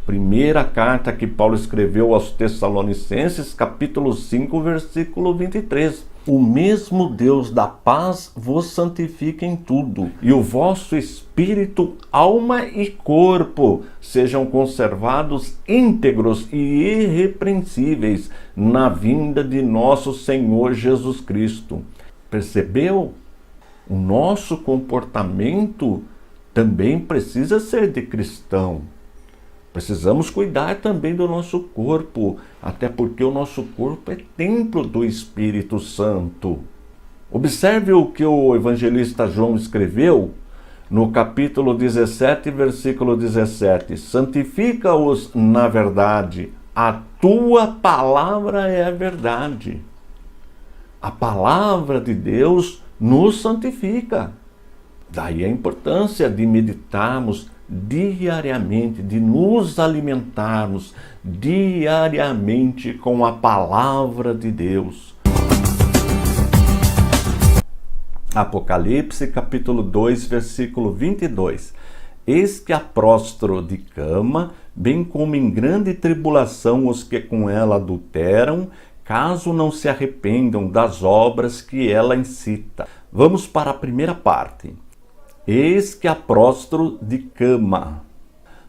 [SPEAKER 1] Primeira carta que Paulo escreveu aos Tessalonicenses, capítulo 5, versículo 23. O mesmo Deus da paz vos santifique em tudo, e o vosso espírito, alma e corpo sejam conservados íntegros e irrepreensíveis na vinda de nosso Senhor Jesus Cristo. Percebeu? O nosso comportamento também precisa ser de cristão. Precisamos cuidar também do nosso corpo, até porque o nosso corpo é templo do Espírito Santo. Observe o que o evangelista João escreveu no capítulo 17, versículo 17. Santifica-os na verdade, a tua palavra é a verdade. A palavra de Deus nos santifica. Daí a importância de meditarmos diariamente, de nos alimentarmos diariamente com a palavra de Deus. Apocalipse capítulo 2, versículo 22. Eis que apróstro de cama, bem como em grande tribulação os que com ela adulteram, caso não se arrependam das obras que ela incita. Vamos para a primeira parte. Eis que apróstro de cama.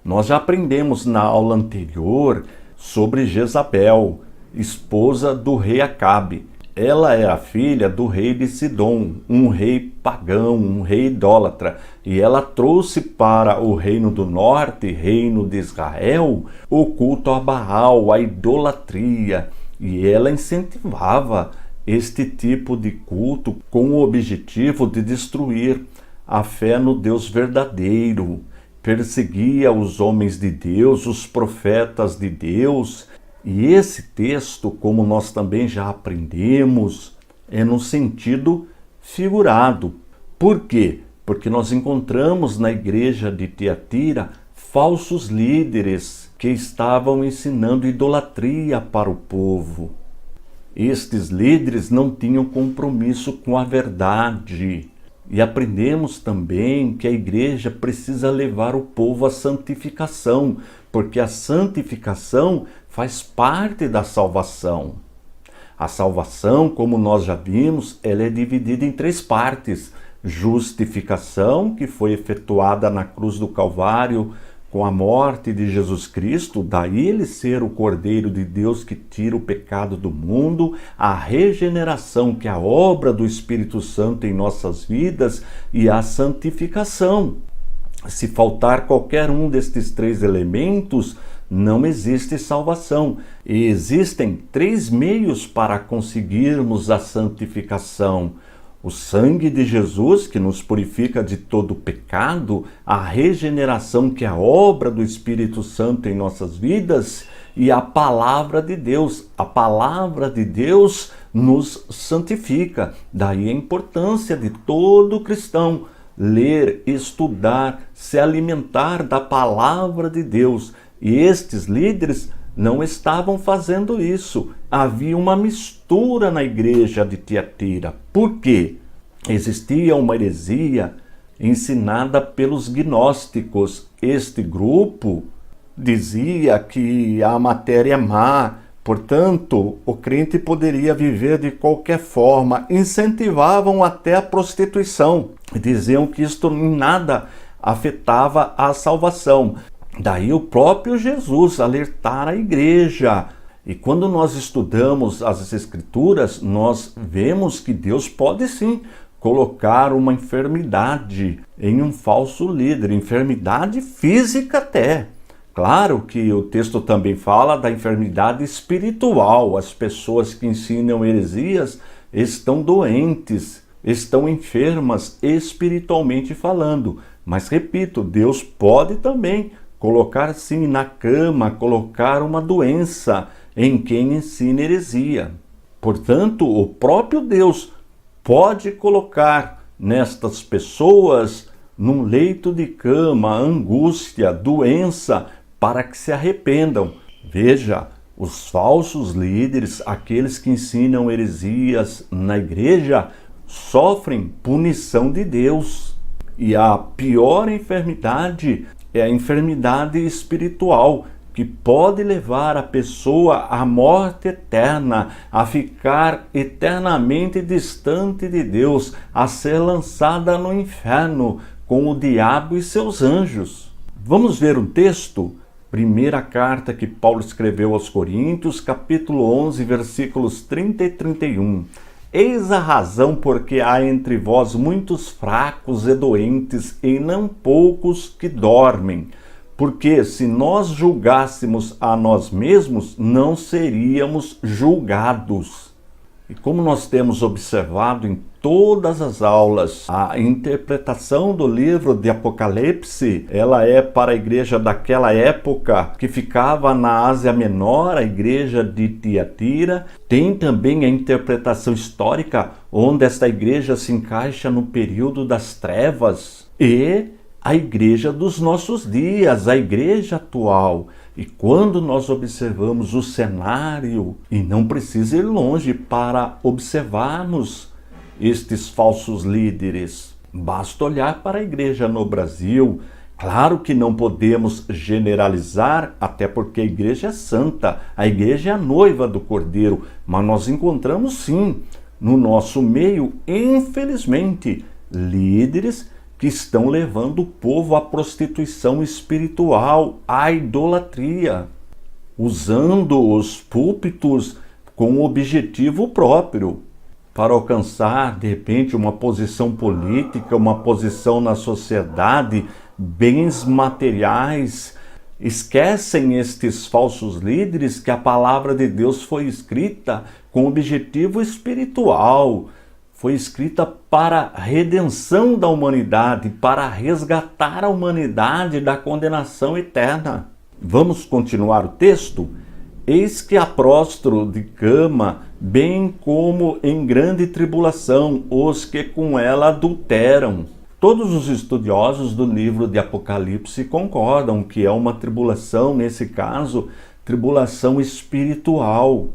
[SPEAKER 1] Nós já aprendemos na aula anterior sobre Jezabel, esposa do rei Acabe. Ela era filha do rei de Sidom, um rei pagão, um rei idólatra. E ela trouxe para o reino do norte, reino de Israel, o culto a Baal, a idolatria. E ela incentivava este tipo de culto com o objetivo de destruir a fé no Deus verdadeiro, perseguia os homens de Deus, os profetas de Deus. E esse texto, como nós também já aprendemos, é no sentido figurado. Por quê? Porque nós encontramos na igreja de Tiatira falsos líderes que estavam ensinando idolatria para o povo. Estes líderes não tinham compromisso com a verdade. E aprendemos também que a igreja precisa levar o povo à santificação, porque a santificação faz parte da salvação. A salvação, como nós já vimos, ela é dividida em 3 partes. Justificação, que foi efetuada na cruz do Calvário com a morte de Jesus Cristo, daí ele ser o Cordeiro de Deus que tira o pecado do mundo. A regeneração, que é a obra do Espírito Santo em nossas vidas, e a santificação. Se faltar qualquer um destes 3 elementos, não existe salvação. E existem 3 meios para conseguirmos a santificação: o sangue de Jesus, que nos purifica de todo pecado, a regeneração, que é a obra do Espírito Santo em nossas vidas, e a palavra de Deus. A palavra de Deus nos santifica. Daí a importância de todo cristão ler, estudar, se alimentar da palavra de Deus. E estes líderes não estavam fazendo isso. Havia uma mistura na igreja de Tiatira. Por quê? Existia uma heresia ensinada pelos gnósticos. Este grupo dizia que a matéria é má, portanto, o crente poderia viver de qualquer forma. Incentivavam até a prostituição. Diziam que isto em nada afetava a salvação. Daí o próprio Jesus alertar a igreja. E quando nós estudamos as Escrituras, nós vemos que Deus pode sim colocar uma enfermidade em um falso líder, enfermidade física até. Claro que o texto também fala da enfermidade espiritual. As pessoas que ensinam heresias estão doentes, estão enfermas espiritualmente falando. Mas repito, Deus pode também colocar sim na cama, colocar uma doença em quem ensina heresia. Portanto, o próprio Deus pode colocar nestas pessoas, num leito de cama, angústia, doença, para que se arrependam. Veja, os falsos líderes, aqueles que ensinam heresias na igreja, sofrem punição de Deus. E a pior enfermidade é a enfermidade espiritual, que pode levar a pessoa à morte eterna, a ficar eternamente distante de Deus, a ser lançada no inferno com o diabo e seus anjos. Vamos ver um texto? Primeira carta que Paulo escreveu aos Coríntios, capítulo 11, versículos 30 e 31. Eis a razão porque há entre vós muitos fracos e doentes, e não poucos que dormem. Porque se nós julgássemos a nós mesmos, não seríamos julgados. E como nós temos observado em todas as aulas, a interpretação do livro de Apocalipse, ela é para a igreja daquela época que ficava na Ásia Menor, a igreja de Tiatira. Tem também a interpretação histórica, onde esta igreja se encaixa no período das trevas, e a igreja dos nossos dias, a igreja atual. E quando nós observamos o cenário, e não precisa ir longe para observarmos estes falsos líderes, basta olhar para a igreja no Brasil. Claro que não podemos generalizar, até porque a igreja é santa, a igreja é a noiva do Cordeiro, mas nós encontramos sim, no nosso meio, infelizmente, líderes que estão levando o povo à prostituição espiritual, à idolatria, usando os púlpitos com um objetivo próprio, para alcançar, de repente, uma posição política, uma posição na sociedade, bens materiais. Esquecem estes falsos líderes que a palavra de Deus foi escrita com objetivo espiritual, foi escrita para a redenção da humanidade, para resgatar a humanidade da condenação eterna. Vamos continuar o texto? Eis que apróstro de cama, bem como em grande tribulação, os que com ela adulteram. Todos os estudiosos do livro de Apocalipse concordam que é uma tribulação, nesse caso, tribulação espiritual,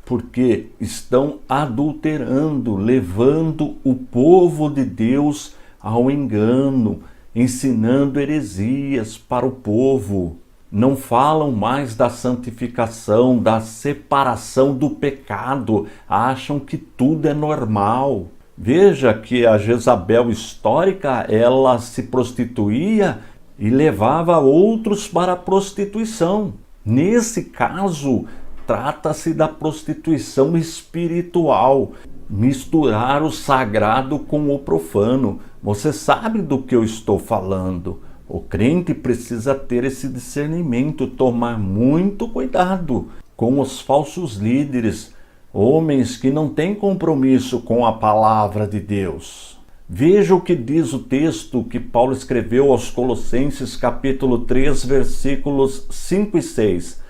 [SPEAKER 1] porque estão adulterando, levando o povo de Deus ao engano, ensinando heresias para o povo. Não falam mais da santificação, da separação do pecado, acham que tudo é normal. Veja que a Jezabel histórica, ela se prostituía e levava outros para a prostituição. Nesse caso, trata-se da prostituição espiritual, misturar o sagrado com o profano. Você sabe do que eu estou falando. O crente precisa ter esse discernimento, tomar muito cuidado com os falsos líderes, homens que não têm compromisso com a palavra de Deus. Veja o que diz o texto que Paulo escreveu aos Colossenses, capítulo 3, versículos 5 e 6.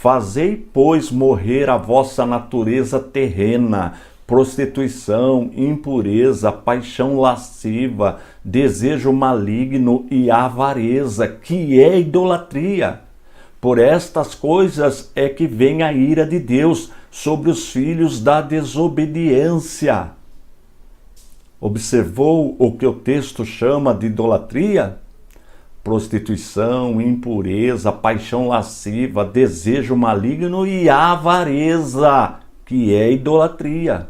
[SPEAKER 1] Fazei, pois, morrer a vossa natureza terrena, prostituição, impureza, paixão lasciva, desejo maligno e avareza, que é idolatria. Por estas coisas é que vem a ira de Deus sobre os filhos da desobediência. Observou o que o texto chama de idolatria? Prostituição, impureza, paixão lasciva, desejo maligno e avareza, que é idolatria.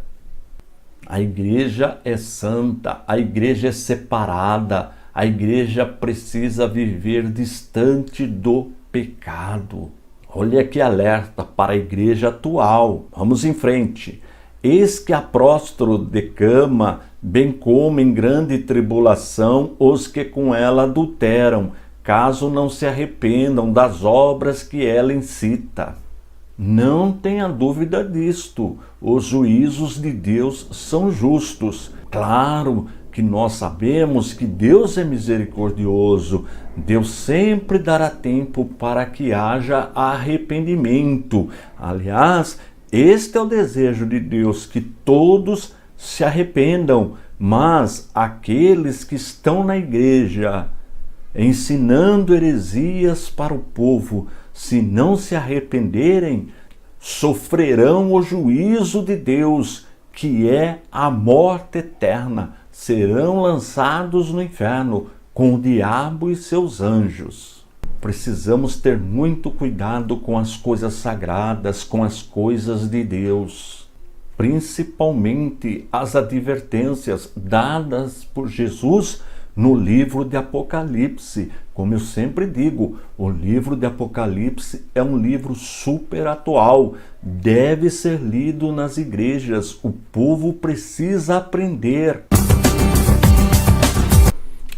[SPEAKER 1] A igreja é santa, a igreja é separada, a igreja precisa viver distante do pecado. Olha que alerta para a igreja atual. Vamos em frente. Eis que apróstolo de cama, bem como em grande tribulação os que com ela adulteram, caso não se arrependam das obras que ela incita. Não tenha dúvida disto, os juízos de Deus são justos. Claro que nós sabemos que Deus é misericordioso, Deus sempre dará tempo para que haja arrependimento. Aliás, este é o desejo de Deus, que todos se arrependam, mas aqueles que estão na igreja ensinando heresias para o povo, se não se arrependerem, sofrerão o juízo de Deus, que é a morte eterna. Serão lançados no inferno com o diabo e seus anjos. Precisamos ter muito cuidado com as coisas sagradas, com as coisas de Deus, principalmente as advertências dadas por Jesus no livro de Apocalipse. Como eu sempre digo, o livro de Apocalipse é um livro super atual, deve ser lido nas igrejas, o povo precisa aprender.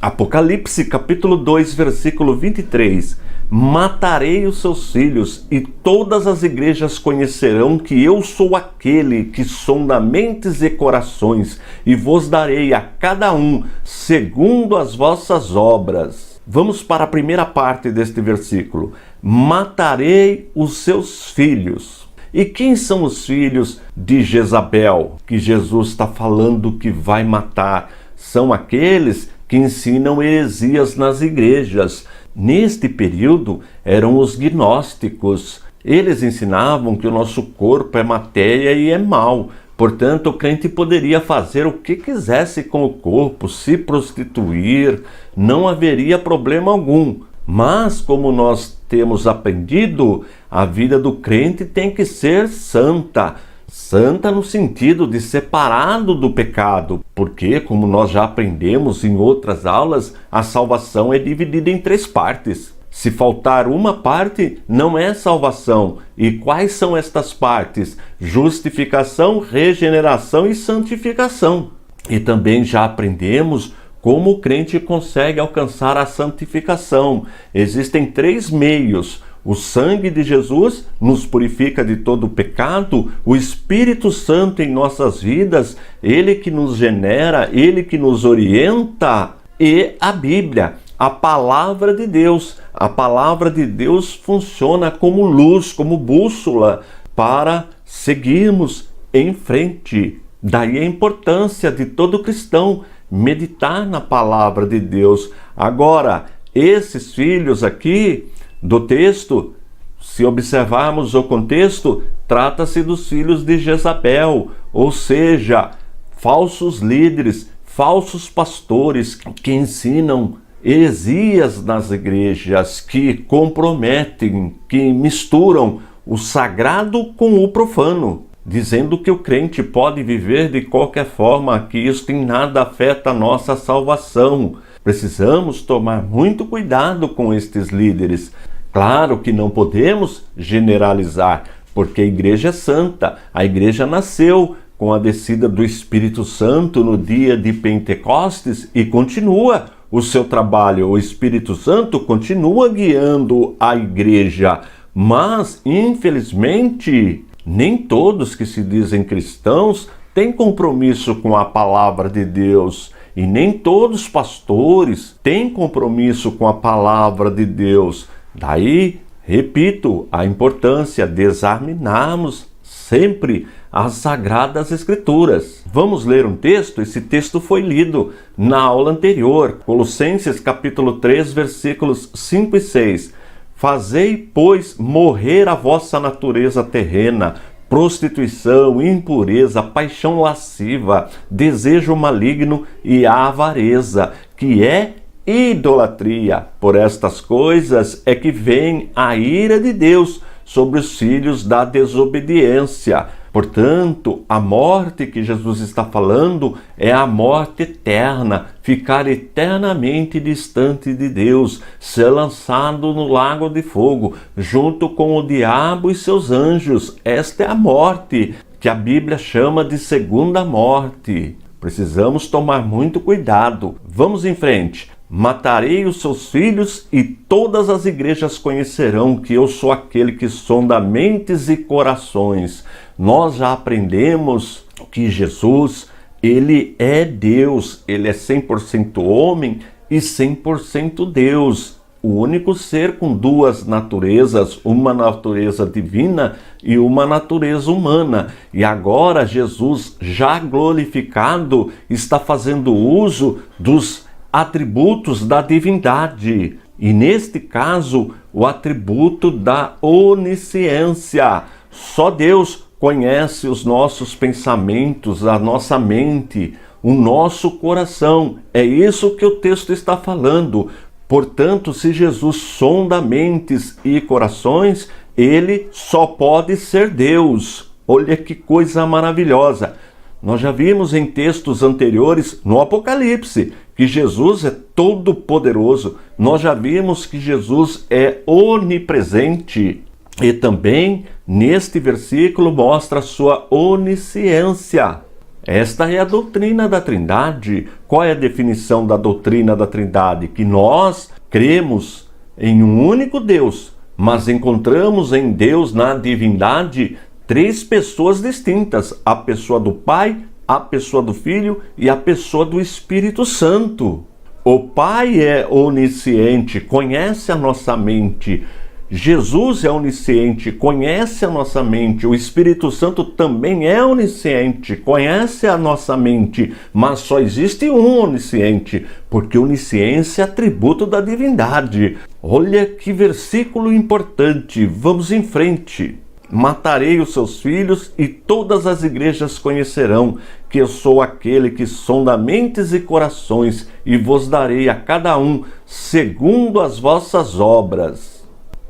[SPEAKER 1] Apocalipse capítulo 2, versículo 23. Matarei os seus filhos, e todas as igrejas conhecerão que eu sou aquele que sonda mentes e corações, e vos darei a cada um segundo as vossas obras. Vamos para a primeira parte deste versículo. Matarei os seus filhos. E quem são os filhos de Jezabel, que Jesus está falando que vai matar? São aqueles que ensinam heresias nas igrejas. Neste período eram os gnósticos. Eles ensinavam que o nosso corpo é matéria e é mau. Portanto, o crente poderia fazer o que quisesse com o corpo, se prostituir, não haveria problema algum. Mas, como nós temos aprendido, a vida do crente tem que ser santa. Santa no sentido de separado do pecado, porque, como nós já aprendemos em outras aulas, a salvação é dividida em 3 partes. Se faltar uma parte, não é salvação. E quais são estas partes? Justificação, regeneração e santificação. E também já aprendemos como o crente consegue alcançar a santificação. Existem 3 meios. O sangue de Jesus nos purifica de todo o pecado, o Espírito Santo em nossas vidas, Ele que nos genera, Ele que nos orienta, e a Bíblia, a Palavra de Deus. A Palavra de Deus funciona como luz, como bússola, para seguirmos em frente. Daí a importância de todo cristão meditar na Palavra de Deus. Agora, esses filhos aqui do texto, se observarmos o contexto, trata-se dos filhos de Jezabel, ou seja, falsos líderes, falsos pastores que ensinam heresias nas igrejas, que comprometem, que misturam o sagrado com o profano, dizendo que o crente pode viver de qualquer forma, que isto em nada afeta a nossa salvação. Precisamos tomar muito cuidado com estes líderes. Claro que não podemos generalizar, porque a igreja é santa. A igreja nasceu com a descida do Espírito Santo no dia de Pentecostes e continua o seu trabalho. O Espírito Santo continua guiando a igreja, mas, infelizmente, nem todos que se dizem cristãos têm compromisso com a palavra de Deus. E nem todos os pastores têm compromisso com a palavra de Deus. Daí Repito, a importância de examinarmos sempre as Sagradas Escrituras. Vamos ler um texto? Esse texto foi lido na aula anterior, Colossenses capítulo 3, versículos 5 e 6. Fazei, pois, morrer a vossa natureza terrena, prostituição, impureza, paixão lasciva, desejo maligno e avareza, que é idolatria. Por estas coisas é que vem a ira de Deus sobre os filhos da desobediência. Portanto, a morte que Jesus está falando é a morte eterna, ficar eternamente distante de Deus, ser lançado no lago de fogo, junto com o diabo e seus anjos. Esta é a morte que a Bíblia chama de segunda morte. Precisamos tomar muito cuidado. Vamos em frente. Matarei os seus filhos e todas as igrejas conhecerão que eu sou aquele que sonda mentes e corações. Nós já aprendemos que Jesus, ele é Deus, ele é 100% homem e 100% Deus. O único ser com duas naturezas, uma natureza divina e uma natureza humana. E agora Jesus, já glorificado, está fazendo uso dos atributos da divindade, e neste caso o atributo da onisciência. Só Deus conhece os nossos pensamentos, a nossa mente, o nosso coração. É isso que o texto está falando. Portanto, se Jesus sonda mentes e corações, ele só pode ser Deus. Olha que coisa maravilhosa. Nós já vimos em textos anteriores, no Apocalipse, que Jesus é todo-poderoso. Nós já vimos que Jesus é onipresente. E também, neste versículo, mostra a sua onisciência. Esta é a doutrina da Trindade. Qual é a definição da doutrina da Trindade? Que nós cremos em um único Deus, mas encontramos em Deus, na divindade, três pessoas distintas: a pessoa do Pai, a pessoa do Filho e a pessoa do Espírito Santo. O Pai é onisciente, conhece a nossa mente. Jesus é onisciente, conhece a nossa mente. O Espírito Santo também é onisciente, conhece a nossa mente. Mas só existe um onisciente, porque onisciência é atributo da divindade. Olha que versículo importante. Vamos em frente. Matarei os seus filhos e todas as igrejas conhecerão que eu sou aquele que sonda mentes e corações, e vos darei a cada um segundo as vossas obras.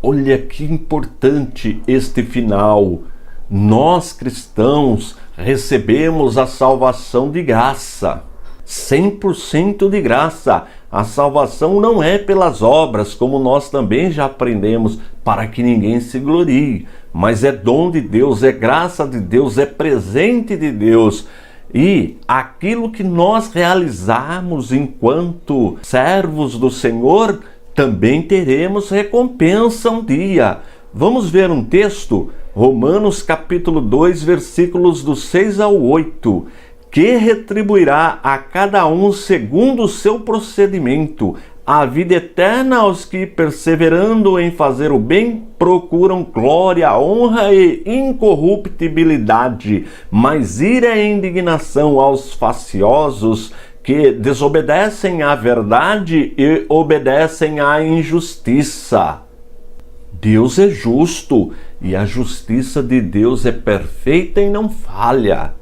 [SPEAKER 1] Olha que importante este final. Nós cristãos recebemos a salvação de graça, 100% de graça. A salvação não é pelas obras, como nós também já aprendemos, para que ninguém se glorie, mas é dom de Deus, é graça de Deus, é presente de Deus. E aquilo que nós realizarmos enquanto servos do Senhor, também teremos recompensa um dia. Vamos ver um texto, Romanos capítulo 2, versículos do 6 ao 8. Que retribuirá a cada um segundo o seu procedimento, a vida eterna aos que, perseverando em fazer o bem, procuram glória, honra e incorruptibilidade, mas ira e indignação aos faciosos que desobedecem à verdade e obedecem à injustiça. Deus é justo e a justiça de Deus é perfeita e não falha.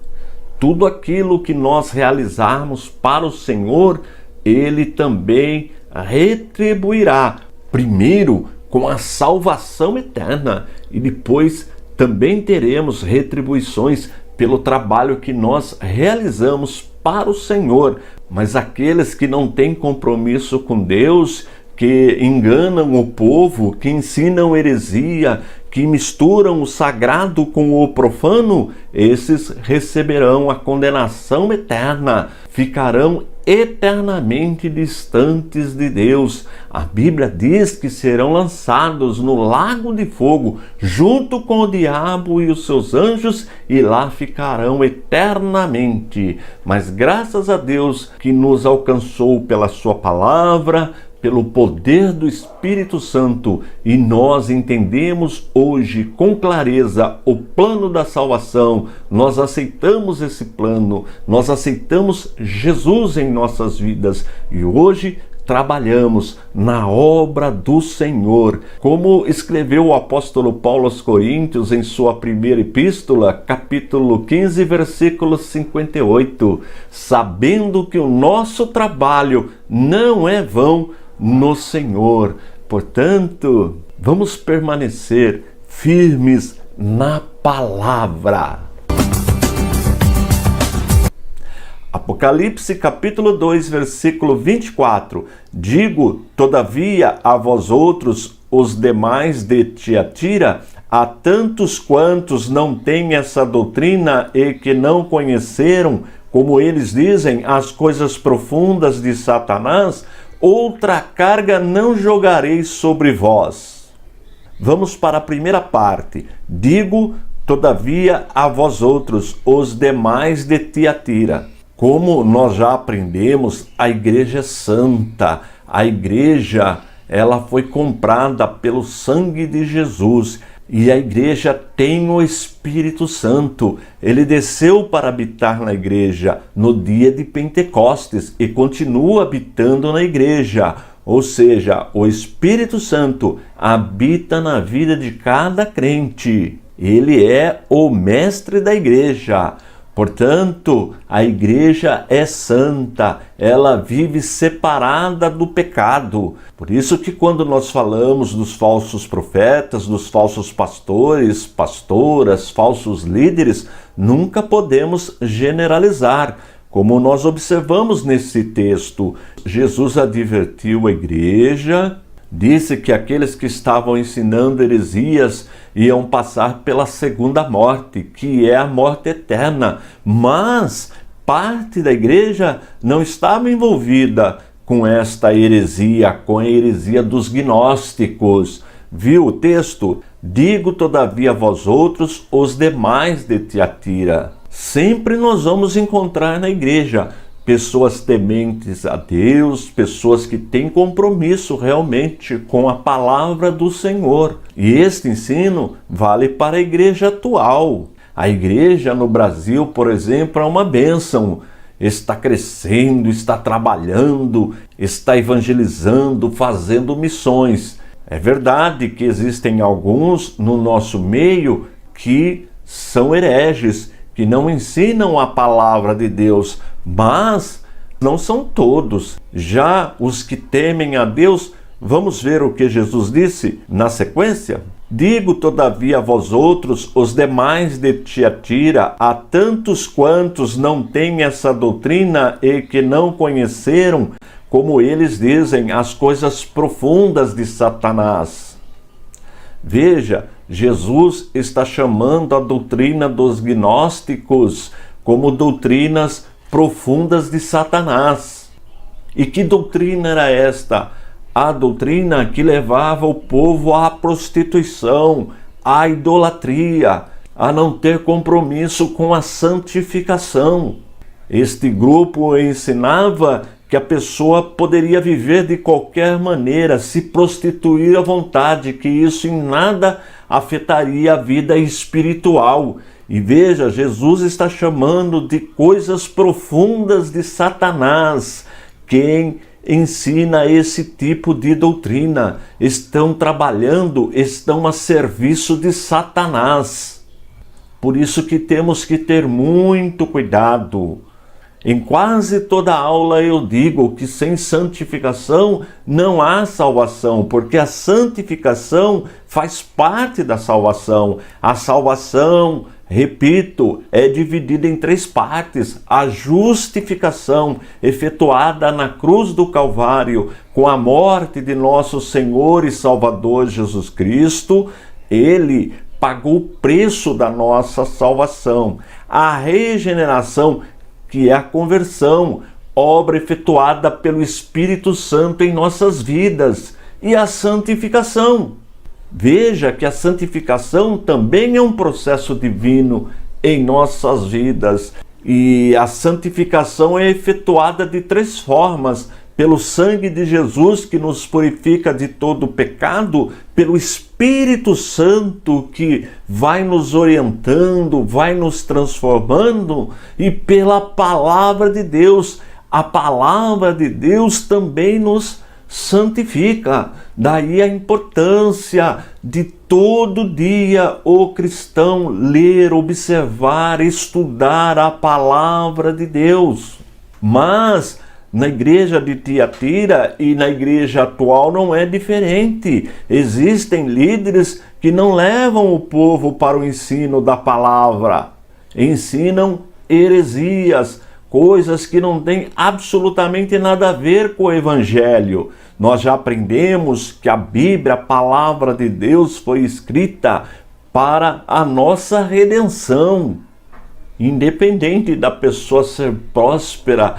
[SPEAKER 1] Tudo aquilo que nós realizarmos para o Senhor, Ele também retribuirá. Primeiro com a salvação eterna e depois também teremos retribuições pelo trabalho que nós realizamos para o Senhor. Mas aqueles que não têm compromisso com Deus, que enganam o povo, que ensinam heresia, que misturam o sagrado com o profano, esses receberão a condenação eterna, ficarão eternamente distantes de Deus. A Bíblia diz que serão lançados no lago de fogo, junto com o diabo e os seus anjos, e lá ficarão eternamente. Mas graças a Deus que nos alcançou pela sua palavra, pelo poder do Espírito Santo, e nós entendemos hoje com clareza o plano da salvação. Nós aceitamos esse plano, nós aceitamos Jesus em nossas vidas e hoje trabalhamos na obra do Senhor. Como escreveu o apóstolo Paulo aos Coríntios em sua primeira epístola, capítulo 15, versículo 58, sabendo que o nosso trabalho não é vão no Senhor. Portanto, vamos permanecer firmes na palavra. Apocalipse capítulo 2, versículo 24. Digo, todavia, a vós outros, os demais de Tiatira, a tantos quantos não têm essa doutrina e que não conheceram, como eles dizem, as coisas profundas de Satanás, outra carga não jogarei sobre vós. Vamos para a primeira parte. Digo, todavia, a vós outros, os demais de Tiatira. Como nós já aprendemos, a igreja é santa. A igreja, ela foi comprada pelo sangue de Jesus. E a igreja tem o Espírito Santo. Ele desceu para habitar na igreja no dia de Pentecostes e continua habitando na igreja. Ou seja, o Espírito Santo habita na vida de cada crente. Ele é o mestre da igreja. Portanto, a igreja é santa, ela vive separada do pecado. Por isso que quando nós falamos dos falsos profetas, dos falsos pastores, pastoras, falsos líderes, nunca podemos generalizar. Como nós observamos nesse texto, Jesus advertiu a igreja, disse que aqueles que estavam ensinando heresias iam passar pela segunda morte, que é a morte eterna. Mas parte da igreja não estava envolvida com esta heresia, com a heresia dos gnósticos. Viu o texto? Digo, todavia, a vós outros, os demais de Tiatira. Sempre nós vamos encontrar na igreja pessoas tementes a Deus, pessoas que têm compromisso realmente com a palavra do Senhor. E este ensino vale para a igreja atual. A igreja no Brasil, por exemplo, é uma bênção. Está crescendo, está trabalhando, está evangelizando, fazendo missões. É verdade que existem alguns no nosso meio que são hereges, que não ensinam a palavra de Deus, mas não são todos. Já os que temem a Deus, vamos ver o que Jesus disse na sequência? Digo, todavia, a vós outros, os demais de Tiatira, a tantos quantos não têm essa doutrina e que não conheceram, como eles dizem, as coisas profundas de Satanás. Veja, Jesus está chamando a doutrina dos gnósticos como doutrinas profundas de Satanás. E que doutrina era esta? A doutrina que levava o povo à prostituição, à idolatria, a não ter compromisso com a santificação. Este grupo ensinava que a pessoa poderia viver de qualquer maneira, se prostituir à vontade, que isso em nada afetaria a vida espiritual. E veja, Jesus está chamando de coisas profundas de Satanás. Quem ensina esse tipo de doutrina estão trabalhando, estão a serviço de Satanás. Por isso que temos que ter muito cuidado. Em quase toda aula eu digo que sem santificação não há salvação, porque a santificação faz parte da salvação. A salvação, repito, é dividida em três partes. A justificação, efetuada na cruz do Calvário, com a morte de nosso Senhor e Salvador Jesus Cristo, Ele pagou o preço da nossa salvação. A regeneração, que é a conversão, obra efetuada pelo Espírito Santo em nossas vidas, e a santificação. Veja que a santificação também é um processo divino em nossas vidas, e a santificação é efetuada de três formas: pelo sangue de Jesus que nos purifica de todo pecado, pelo Espírito Santo que vai nos orientando, vai nos transformando, e pela palavra de Deus. A palavra de Deus também nos santifica. Daí a importância de todo dia o cristão ler, observar, estudar a palavra de Deus. Mas na igreja de Tiatira e na igreja atual não é diferente. Existem líderes que não levam o povo para o ensino da palavra. Ensinam heresias, coisas que não têm absolutamente nada a ver com o evangelho. Nós já aprendemos que a Bíblia, a palavra de Deus, foi escrita para a nossa redenção. Independente da pessoa ser próspera,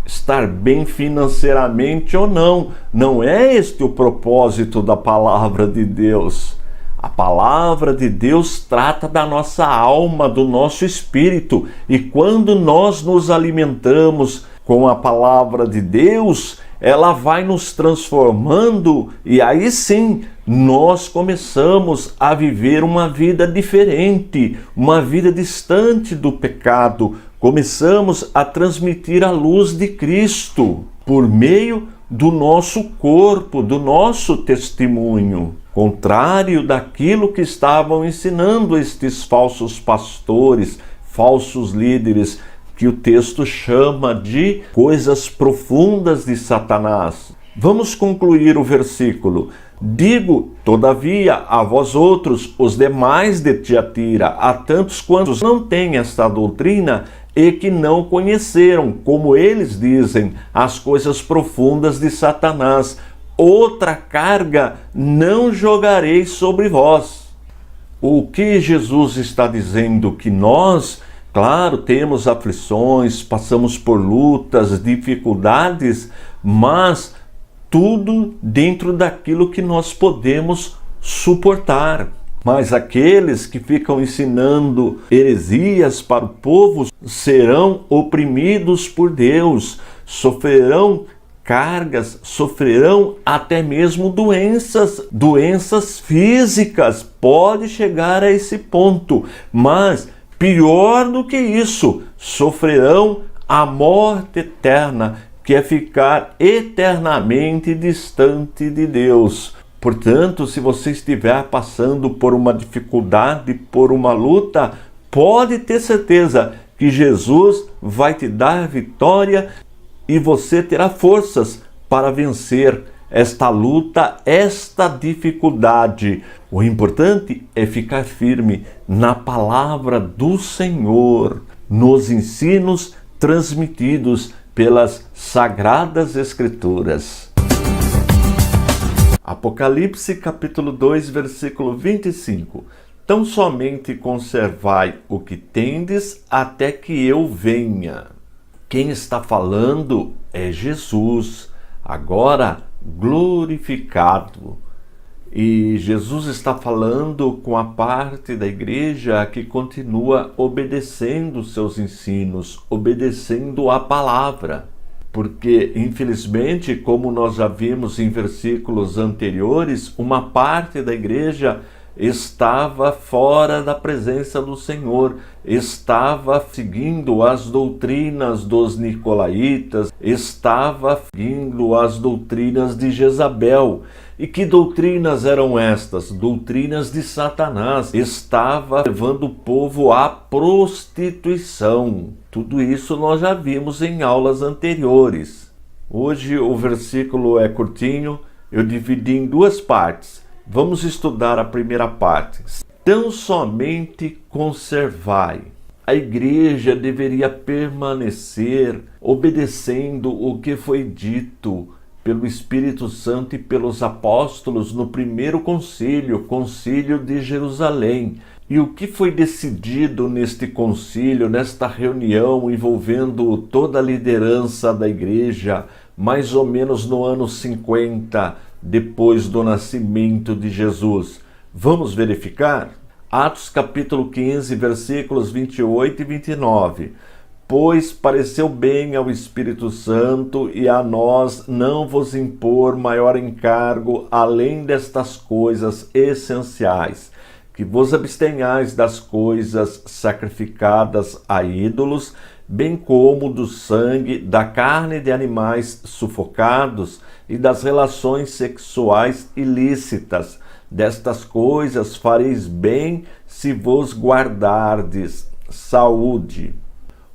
[SPEAKER 1] estar bem financeiramente ou não, não é este o propósito da palavra de Deus. A palavra de Deus trata da nossa alma, do nosso espírito, e quando nós nos alimentamos com a palavra de Deus, ela vai nos transformando, e aí sim nós começamos a viver uma vida diferente, uma vida distante do pecado. Começamos a transmitir a luz de Cristo por meio do nosso corpo, do nosso testemunho. Contrário daquilo que estavam ensinando estes falsos pastores, falsos líderes, que o texto chama de coisas profundas de Satanás. Vamos concluir o versículo. Digo, todavia, a vós outros, os demais de Tiatira, a tantos quantos não têm esta doutrina e que não conheceram, como eles dizem, as coisas profundas de Satanás, outra carga não jogarei sobre vós. O que Jesus está dizendo? Que nós, claro, temos aflições, passamos por lutas, dificuldades, mas tudo dentro daquilo que nós podemos suportar. Mas aqueles que ficam ensinando heresias para o povo serão oprimidos por Deus, sofrerão cargas, sofrerão até mesmo doenças físicas. Pode chegar a esse ponto, mas pior do que isso, sofrerão a morte eterna, que é ficar eternamente distante de Deus. Portanto, se você estiver passando por uma dificuldade, por uma luta, pode ter certeza que Jesus vai te dar vitória e você terá forças para vencer esta luta, esta dificuldade. O importante é ficar firme na palavra do Senhor, nos ensinos transmitidos pelas Sagradas Escrituras. Apocalipse capítulo 2, versículo 25. Tão somente conservai o que tendes até que eu venha. Quem está falando é Jesus, agora glorificado. E Jesus está falando com a parte da igreja que continua obedecendo seus ensinos, obedecendo a palavra. Porque, infelizmente, como nós já vimos em versículos anteriores, uma parte da igreja estava fora da presença do Senhor, estava seguindo as doutrinas dos nicolaítas, estava seguindo as doutrinas de Jezabel. E que doutrinas eram estas? Doutrinas de Satanás. Estava levando o povo à prostituição. Tudo isso nós já vimos em aulas anteriores. Hoje o versículo é curtinho, eu dividi em duas partes. Vamos estudar a primeira parte. Tão somente conservai. A igreja deveria permanecer obedecendo o que foi dito pelo Espírito Santo e pelos apóstolos no primeiro concílio, concílio de Jerusalém. E o que foi decidido neste concílio, nesta reunião envolvendo toda a liderança da igreja, mais ou menos no ano 50, depois do nascimento de Jesus? Vamos verificar? Atos capítulo 15, versículos 28 e 29. pois pareceu bem ao Espírito Santo e a nós não vos impor maior encargo além destas coisas essenciais, que vos abstenhais das coisas sacrificadas a ídolos, bem como do sangue, da carne de animais sufocados e das relações sexuais ilícitas. Destas coisas fareis bem se vos guardardes. Saúde.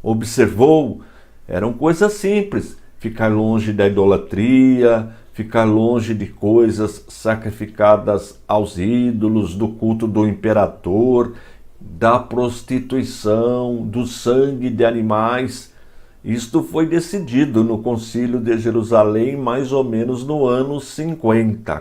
[SPEAKER 1] Observou? Eram coisas simples. Ficar longe da idolatria, ficar longe de coisas sacrificadas aos ídolos, do culto do imperador, da prostituição, do sangue de animais. Isto foi decidido no Concílio de Jerusalém, mais ou menos no ano 50.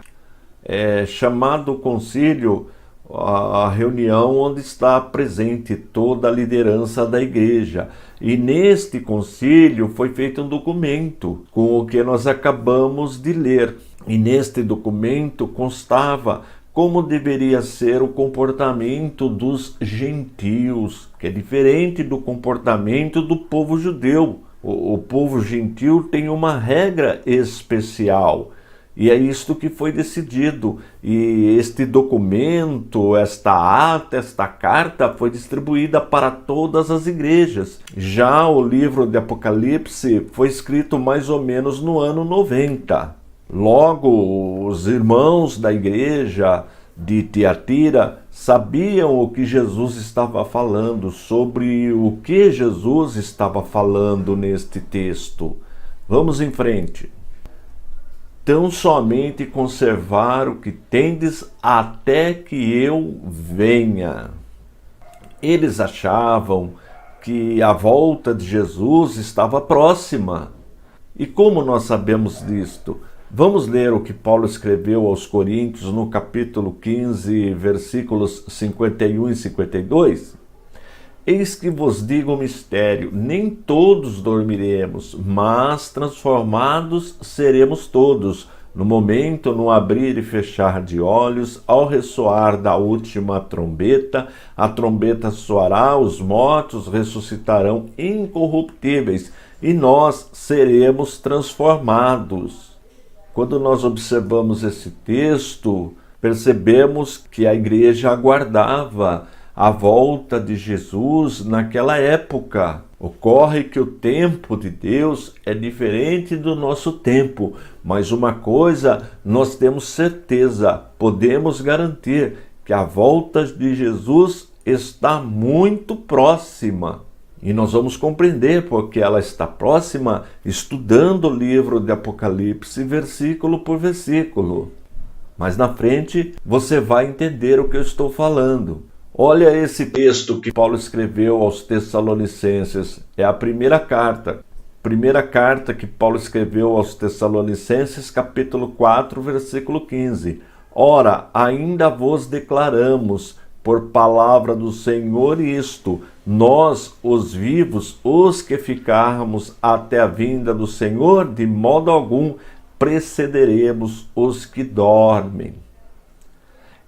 [SPEAKER 1] É chamado concílio a reunião onde está presente toda a liderança da igreja. E neste concílio foi feito um documento com o que nós acabamos de ler. E neste documento constava como deveria ser o comportamento dos gentios, que é diferente do comportamento do povo judeu. O povo gentil tem uma regra especial. E é isto que foi decidido. E este documento, esta ata, esta carta foi distribuída para todas as igrejas. Já o livro de Apocalipse foi escrito mais ou menos no ano 90. Logo, os irmãos da igreja de Tiatira sabiam o que Jesus estava falando, sobre o que Jesus estava falando neste texto. Vamos em frente. Tão somente conservar o que tendes até que eu venha. Eles achavam que a volta de Jesus estava próxima. E como nós sabemos disto? Vamos ler o que Paulo escreveu aos Coríntios no capítulo 15, versículos 51 e 52. Eis que vos digo um mistério, nem todos dormiremos, mas transformados seremos todos, no momento, no abrir e fechar de olhos, ao ressoar da última trombeta, a trombeta soará, os mortos ressuscitarão incorruptíveis, e nós seremos transformados. Quando nós observamos esse texto, percebemos que a igreja aguardava a volta de Jesus naquela época. Ocorre que o tempo de Deus é diferente do nosso tempo, mas uma coisa nós temos certeza, podemos garantir, que a volta de Jesus está muito próxima. E nós vamos compreender porque ela está próxima estudando o livro de Apocalipse, versículo por versículo. Mas na frente você vai entender o que eu estou falando. Olha esse texto que Paulo escreveu aos Tessalonicenses. É a primeira carta que Paulo escreveu aos Tessalonicenses, capítulo 4, versículo 15. Ora, ainda vos declaramos, por palavra do Senhor, isto: nós, os vivos, os que ficarmos até a vinda do Senhor, de modo algum precederemos os que dormem.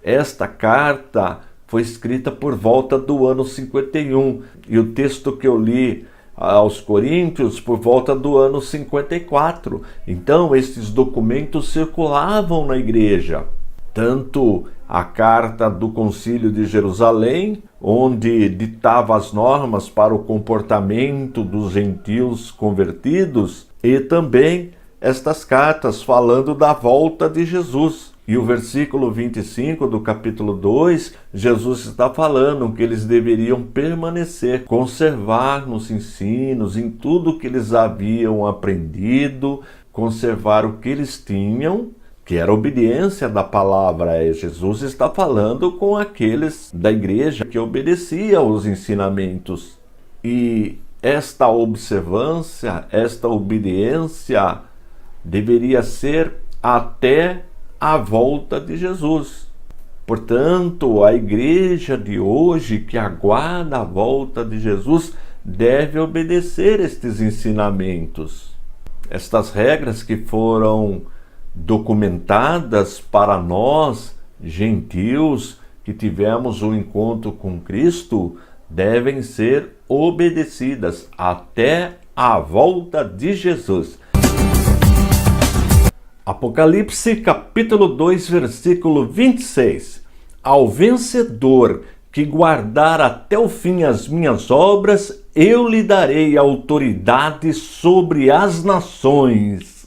[SPEAKER 1] Esta carta foi escrita por volta do ano 51, e o texto que eu li aos Coríntios por volta do ano 54. Então, estes documentos circulavam na igreja. Tanto a carta do Concílio de Jerusalém, onde ditava as normas para o comportamento dos gentios convertidos, e também estas cartas falando da volta de Jesus. E o versículo 25 do capítulo 2, Jesus está falando que eles deveriam permanecer, conservar nos ensinos, em tudo que eles haviam aprendido, conservar o que eles tinham, que era a obediência da palavra. Jesus está falando com aqueles da igreja que obedeciam aos ensinamentos. E esta observância, esta obediência deveria ser até a volta de Jesus. Portanto, a igreja de hoje que aguarda a volta de Jesus deve obedecer estes ensinamentos. Estas regras que foram documentadas para nós, gentios, que tivemos um encontro com Cristo, devem ser obedecidas até a volta de Jesus. Apocalipse capítulo 2, versículo 26. Ao vencedor que guardar até o fim as minhas obras, eu lhe darei autoridade sobre as nações.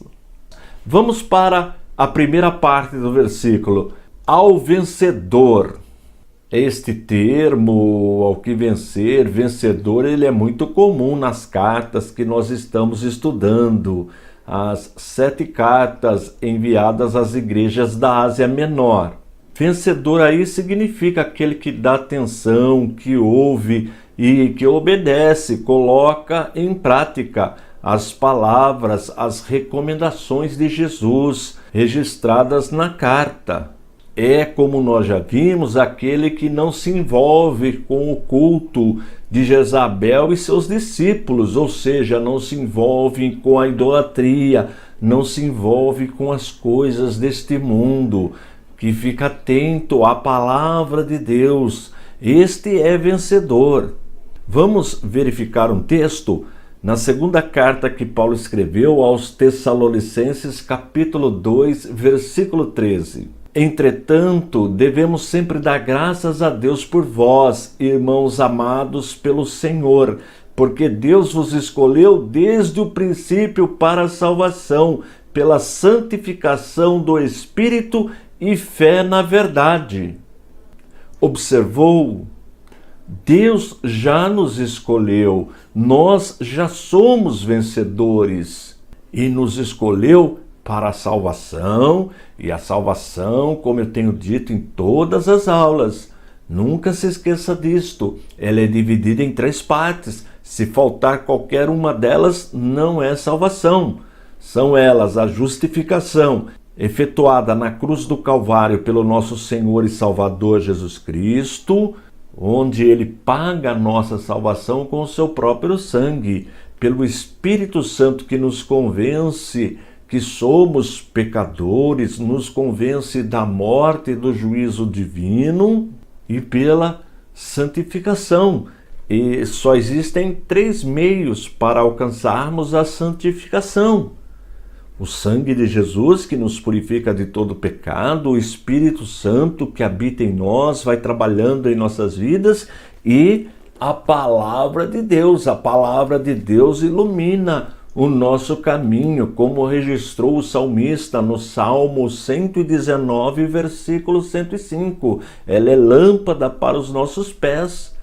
[SPEAKER 1] Vamos para a primeira parte do versículo. Ao vencedor. Este termo, ao que vencer, vencedor, ele é muito comum nas cartas que nós estamos estudando. As 7 cartas enviadas às igrejas da Ásia Menor. Vencedor aí significa aquele que dá atenção, que ouve e que obedece, coloca em prática as palavras, as recomendações de Jesus registradas na carta. É, como nós já vimos, aquele que não se envolve com o culto de Jezabel e seus discípulos, ou seja, não se envolve com a idolatria, não se envolve com as coisas deste mundo, que fica atento à palavra de Deus. Este é vencedor. Vamos verificar um texto na segunda carta que Paulo escreveu aos Tessalonicenses, capítulo 2, versículo 13. Entretanto, devemos sempre dar graças a Deus por vós, irmãos amados pelo Senhor, porque Deus vos escolheu desde o princípio para a salvação, pela santificação do Espírito e fé na verdade. Observou? Deus já nos escolheu, nós já somos vencedores e nos escolheu para a salvação, e a salvação, como eu tenho dito em todas as aulas, nunca se esqueça disto, ela é dividida em 3 partes, se faltar qualquer uma delas, não é salvação. São elas a justificação, efetuada na cruz do Calvário pelo nosso Senhor e Salvador Jesus Cristo, onde Ele paga a nossa salvação com o seu próprio sangue, pelo Espírito Santo que nos convence que somos pecadores, nos convence da morte e do juízo divino, e pela santificação. E só existem 3 meios para alcançarmos a santificação: o sangue de Jesus, que nos purifica de todo pecado, o Espírito Santo que habita em nós, vai trabalhando em nossas vidas, e a palavra de Deus. A palavra de Deus ilumina o nosso caminho, como registrou o salmista no Salmo 119, versículo 105. Ela é lâmpada para os nossos pés.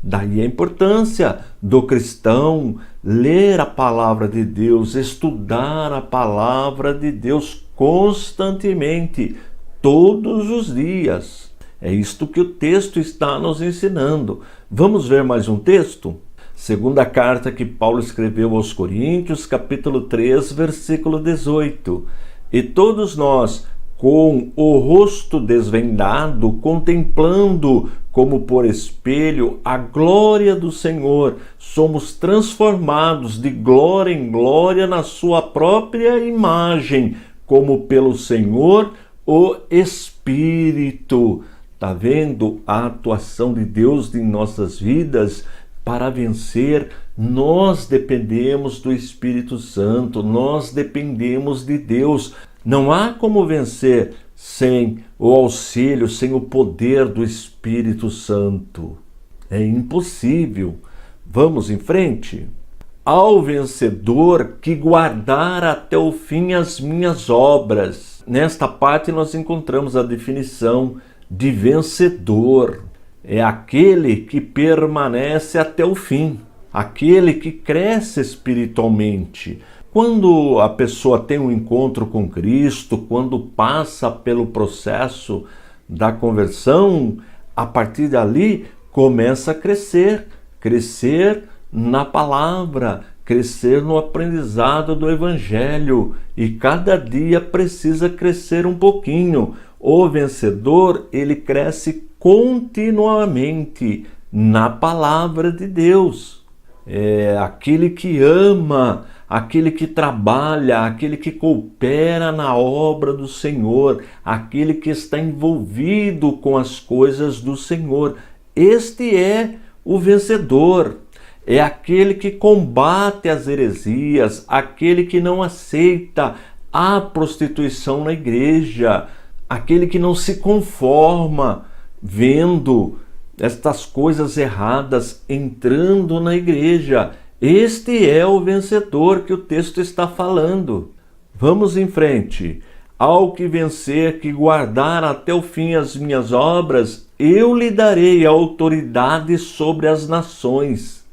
[SPEAKER 1] Daí a importância do cristão ler a palavra de Deus, estudar a palavra de Deus constantemente, todos os dias. É isto que o texto está nos ensinando. Vamos ver mais um texto? Segunda carta que Paulo escreveu aos Coríntios, capítulo 3, versículo 18. E todos nós, com o rosto desvendado, contemplando como por espelho a glória do Senhor, somos transformados de glória em glória na sua própria imagem, como pelo Senhor o Espírito. Está vendo a atuação de Deus em nossas vidas? Para vencer, nós dependemos do Espírito Santo, nós dependemos de Deus. Não há como vencer sem o auxílio, sem o poder do Espírito Santo. É impossível. Vamos em frente? Ao vencedor que guardar até o fim as minhas obras. Nesta parte nós encontramos a definição de vencedor. É aquele que permanece até o fim, aquele que cresce espiritualmente. Quando a pessoa tem um encontro com Cristo, quando passa pelo processo da conversão, a partir dali começa a crescer na palavra, crescer no aprendizado do Evangelho, e cada dia precisa crescer um pouquinho. O vencedor, ele cresce continuamente na palavra de Deus. É aquele que ama, aquele que trabalha, aquele que coopera na obra do Senhor, aquele que está envolvido com as coisas do Senhor. Este é o vencedor. É aquele que combate as heresias, aquele que não aceita a prostituição na igreja, aquele que não se conforma vendo estas coisas erradas entrando na igreja. Este é o vencedor que o texto está falando. Vamos em frente. Ao que vencer, que guardar até o fim as minhas obras, eu lhe darei autoridade sobre as nações.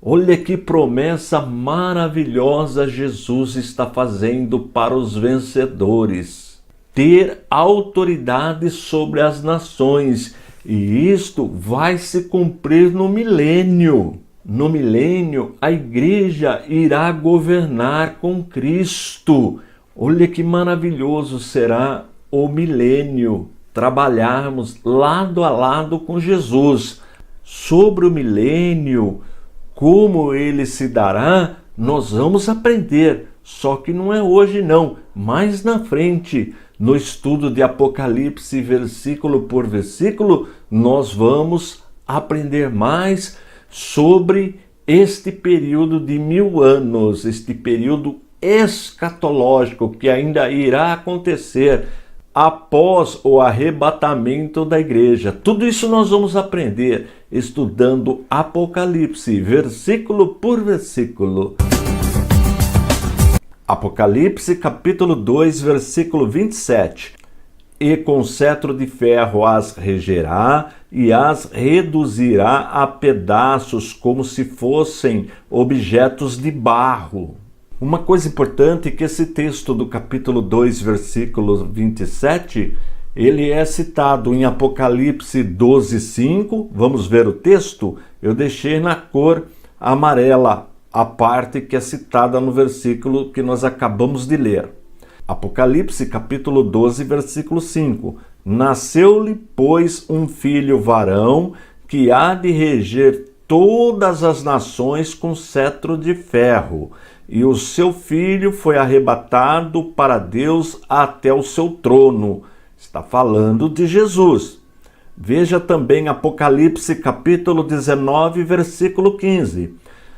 [SPEAKER 1] Olha que promessa maravilhosa Jesus está fazendo para os vencedores. Ter autoridade sobre as nações. E isto vai se cumprir no milênio. No milênio, a igreja irá governar com Cristo. Olha que maravilhoso será o milênio. Trabalharmos lado a lado com Jesus. Sobre o milênio, como ele se dará, nós vamos aprender. Só que não é hoje não, mais na frente. No estudo de Apocalipse, versículo por versículo, nós vamos aprender mais sobre este período de 1000 anos, este período escatológico que ainda irá acontecer após o arrebatamento da igreja. Tudo isso nós vamos aprender estudando Apocalipse, versículo por versículo. Apocalipse capítulo 2, versículo 27. E com cetro de ferro as regerá e as reduzirá a pedaços como se fossem objetos de barro. Uma coisa importante é que esse texto do capítulo 2, versículo 27, ele é citado em Apocalipse 12:5. Vamos ver o texto? Eu deixei na cor amarela a parte que é citada no versículo que nós acabamos de ler. Apocalipse capítulo 12, versículo 5. Nasceu-lhe, pois, um filho varão, que há de reger todas as nações com cetro de ferro. E o seu filho foi arrebatado para Deus até o seu trono. Está falando de Jesus. Veja também Apocalipse capítulo 19, versículo 15.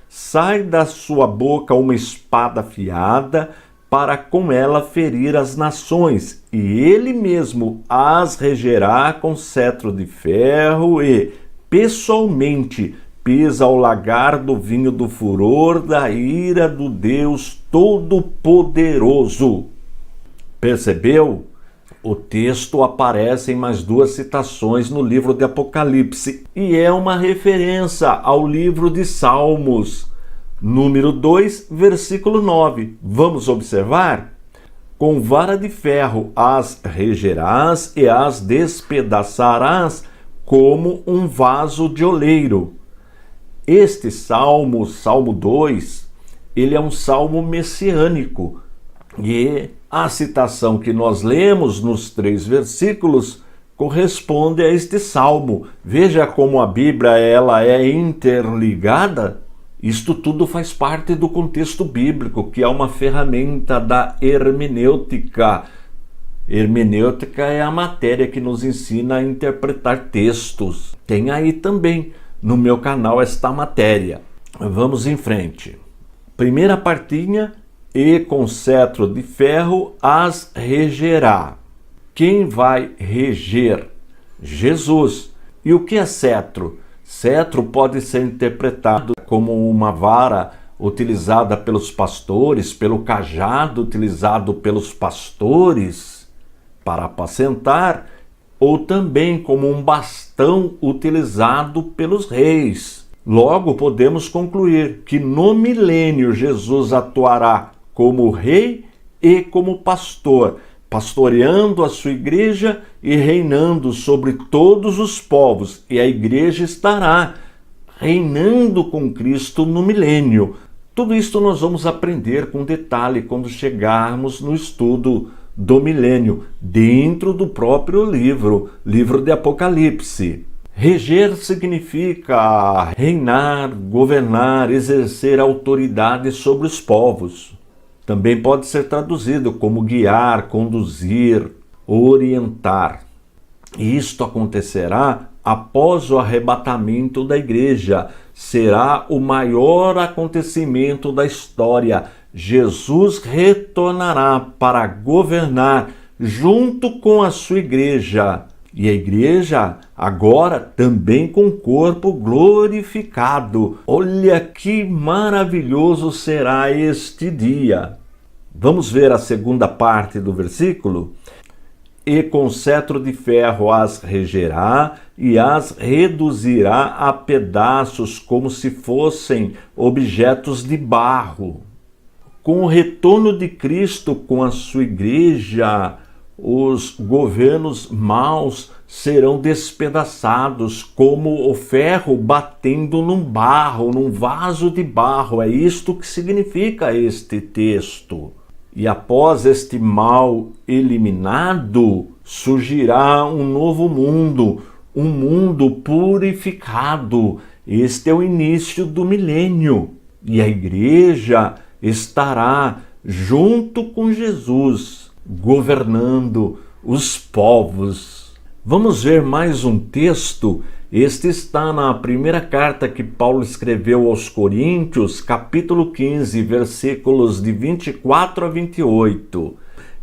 [SPEAKER 1] Sai da sua boca uma espada afiada, para com ela ferir as nações, e ele mesmo as regerá com cetro de ferro e, pessoalmente, pisa o lagar do vinho do furor da ira do Deus Todo-Poderoso. Percebeu? O texto aparece em mais duas citações no livro de Apocalipse e é uma referência ao livro de Salmos, número 2, versículo 9. Vamos observar? Com vara de ferro as regerás e as despedaçarás como um vaso de oleiro. Este salmo, Salmo 2, ele é um salmo messiânico. E a citação que nós lemos nos 3 versículos corresponde a este salmo. Veja como a Bíblia ela é interligada. Isto tudo faz parte do contexto bíblico, que é uma ferramenta da hermenêutica. Hermenêutica é a matéria que nos ensina a interpretar textos. Tem aí também no meu canal esta matéria. Vamos em frente. Primeira partinha. E com cetro de ferro as regerá. Quem vai reger? Jesus. E o que é cetro? Cetro pode ser interpretado como uma vara utilizada pelos pastores, pelo cajado utilizado pelos pastores para apacentar, ou também como um bastão utilizado pelos reis. Logo, podemos concluir que no milênio Jesus atuará como rei e como pastor, pastoreando a sua igreja e reinando sobre todos os povos, e a igreja estará reinando com Cristo no milênio. Tudo isso nós vamos aprender com detalhe quando chegarmos no estudo do milênio, dentro do próprio livro de Apocalipse. Reger significa reinar, governar, exercer autoridade sobre os povos. Também pode ser traduzido como guiar, conduzir, orientar. E isto acontecerá após o arrebatamento da igreja. Será o maior acontecimento da história. Jesus retornará para governar junto com a sua igreja. E a igreja agora também com o corpo glorificado. Olha que maravilhoso será este dia. Vamos ver a segunda parte do versículo? E com cetro de ferro as regerá e as reduzirá a pedaços como se fossem objetos de barro. Com o retorno de Cristo com a sua igreja, os governos maus serão despedaçados como o ferro batendo num barro, num vaso de barro. É isto que significa este texto. E após este mal eliminado, surgirá um novo mundo, um mundo purificado. Este é o início do milênio. E a igreja estará junto com Jesus, governando os povos. Vamos ver mais um texto. Este está na primeira carta que Paulo escreveu aos Coríntios, capítulo 15, versículos de 24 a 28.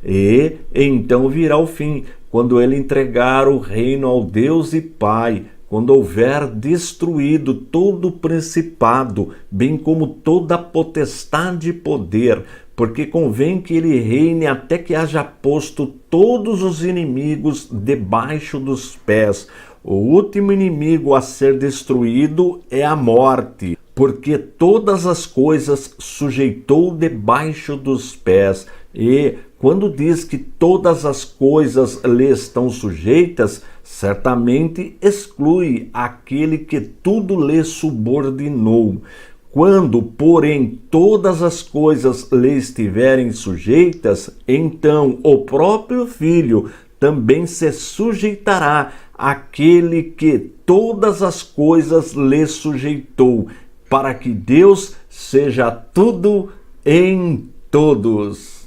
[SPEAKER 1] E então virá o fim, quando ele entregar o reino ao Deus e Pai, quando houver destruído todo o principado, bem como toda potestade e poder, porque convém que ele reine até que haja posto todos os inimigos debaixo dos pés. O último inimigo a ser destruído é a morte, porque todas as coisas sujeitou debaixo dos pés. E quando diz que todas as coisas lhe estão sujeitas, certamente exclui aquele que tudo lhe subordinou. Quando, porém, todas as coisas lhe estiverem sujeitas, então o próprio Filho também se sujeitará àquele que todas as coisas lhe sujeitou, para que Deus seja tudo em todos.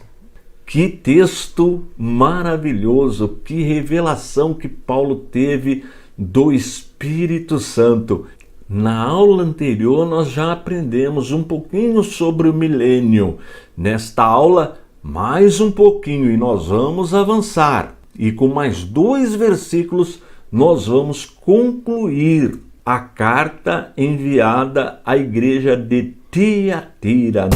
[SPEAKER 1] Que texto maravilhoso, que revelação que Paulo teve do Espírito Santo. Na aula anterior nós já aprendemos um pouquinho sobre o milênio. Nesta aula, mais um pouquinho e nós vamos avançar. E com mais 2 versículos nós vamos concluir a carta enviada à igreja de Tiatira.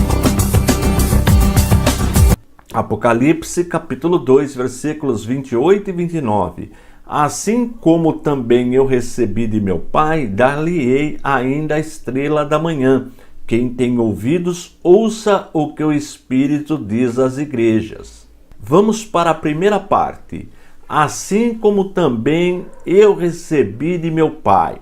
[SPEAKER 1] Apocalipse capítulo 2, versículos 28 e 29. Assim como também eu recebi de meu Pai, dar-lhe-ei ainda a estrela da manhã. Quem tem ouvidos, ouça o que o Espírito diz às igrejas. Vamos para a primeira parte. Assim como também eu recebi de meu Pai.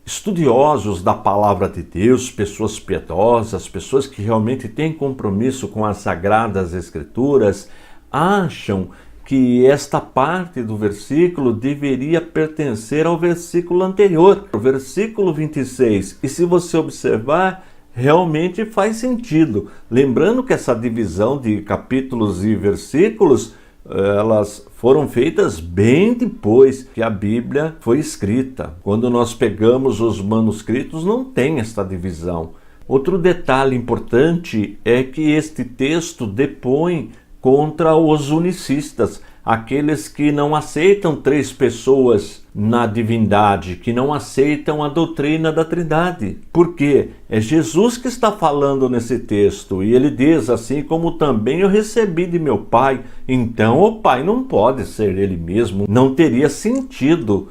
[SPEAKER 1] Estudiosos da palavra de Deus, pessoas piedosas, pessoas que realmente têm compromisso com as Sagradas Escrituras, acham que esta parte do versículo deveria pertencer ao versículo anterior, o versículo 26. E se você observar, realmente faz sentido. Lembrando que essa divisão de capítulos e versículos, elas foram feitas bem depois que a Bíblia foi escrita. Quando nós pegamos os manuscritos, não tem esta divisão. Outro detalhe importante é que este texto depõe contra os unicistas, aqueles que não aceitam 3 pessoas na divindade, que não aceitam a doutrina da Trindade. Por quê? É Jesus que está falando nesse texto, e ele diz assim como também eu recebi de meu Pai. Então o Pai não pode ser ele mesmo, não teria sentido.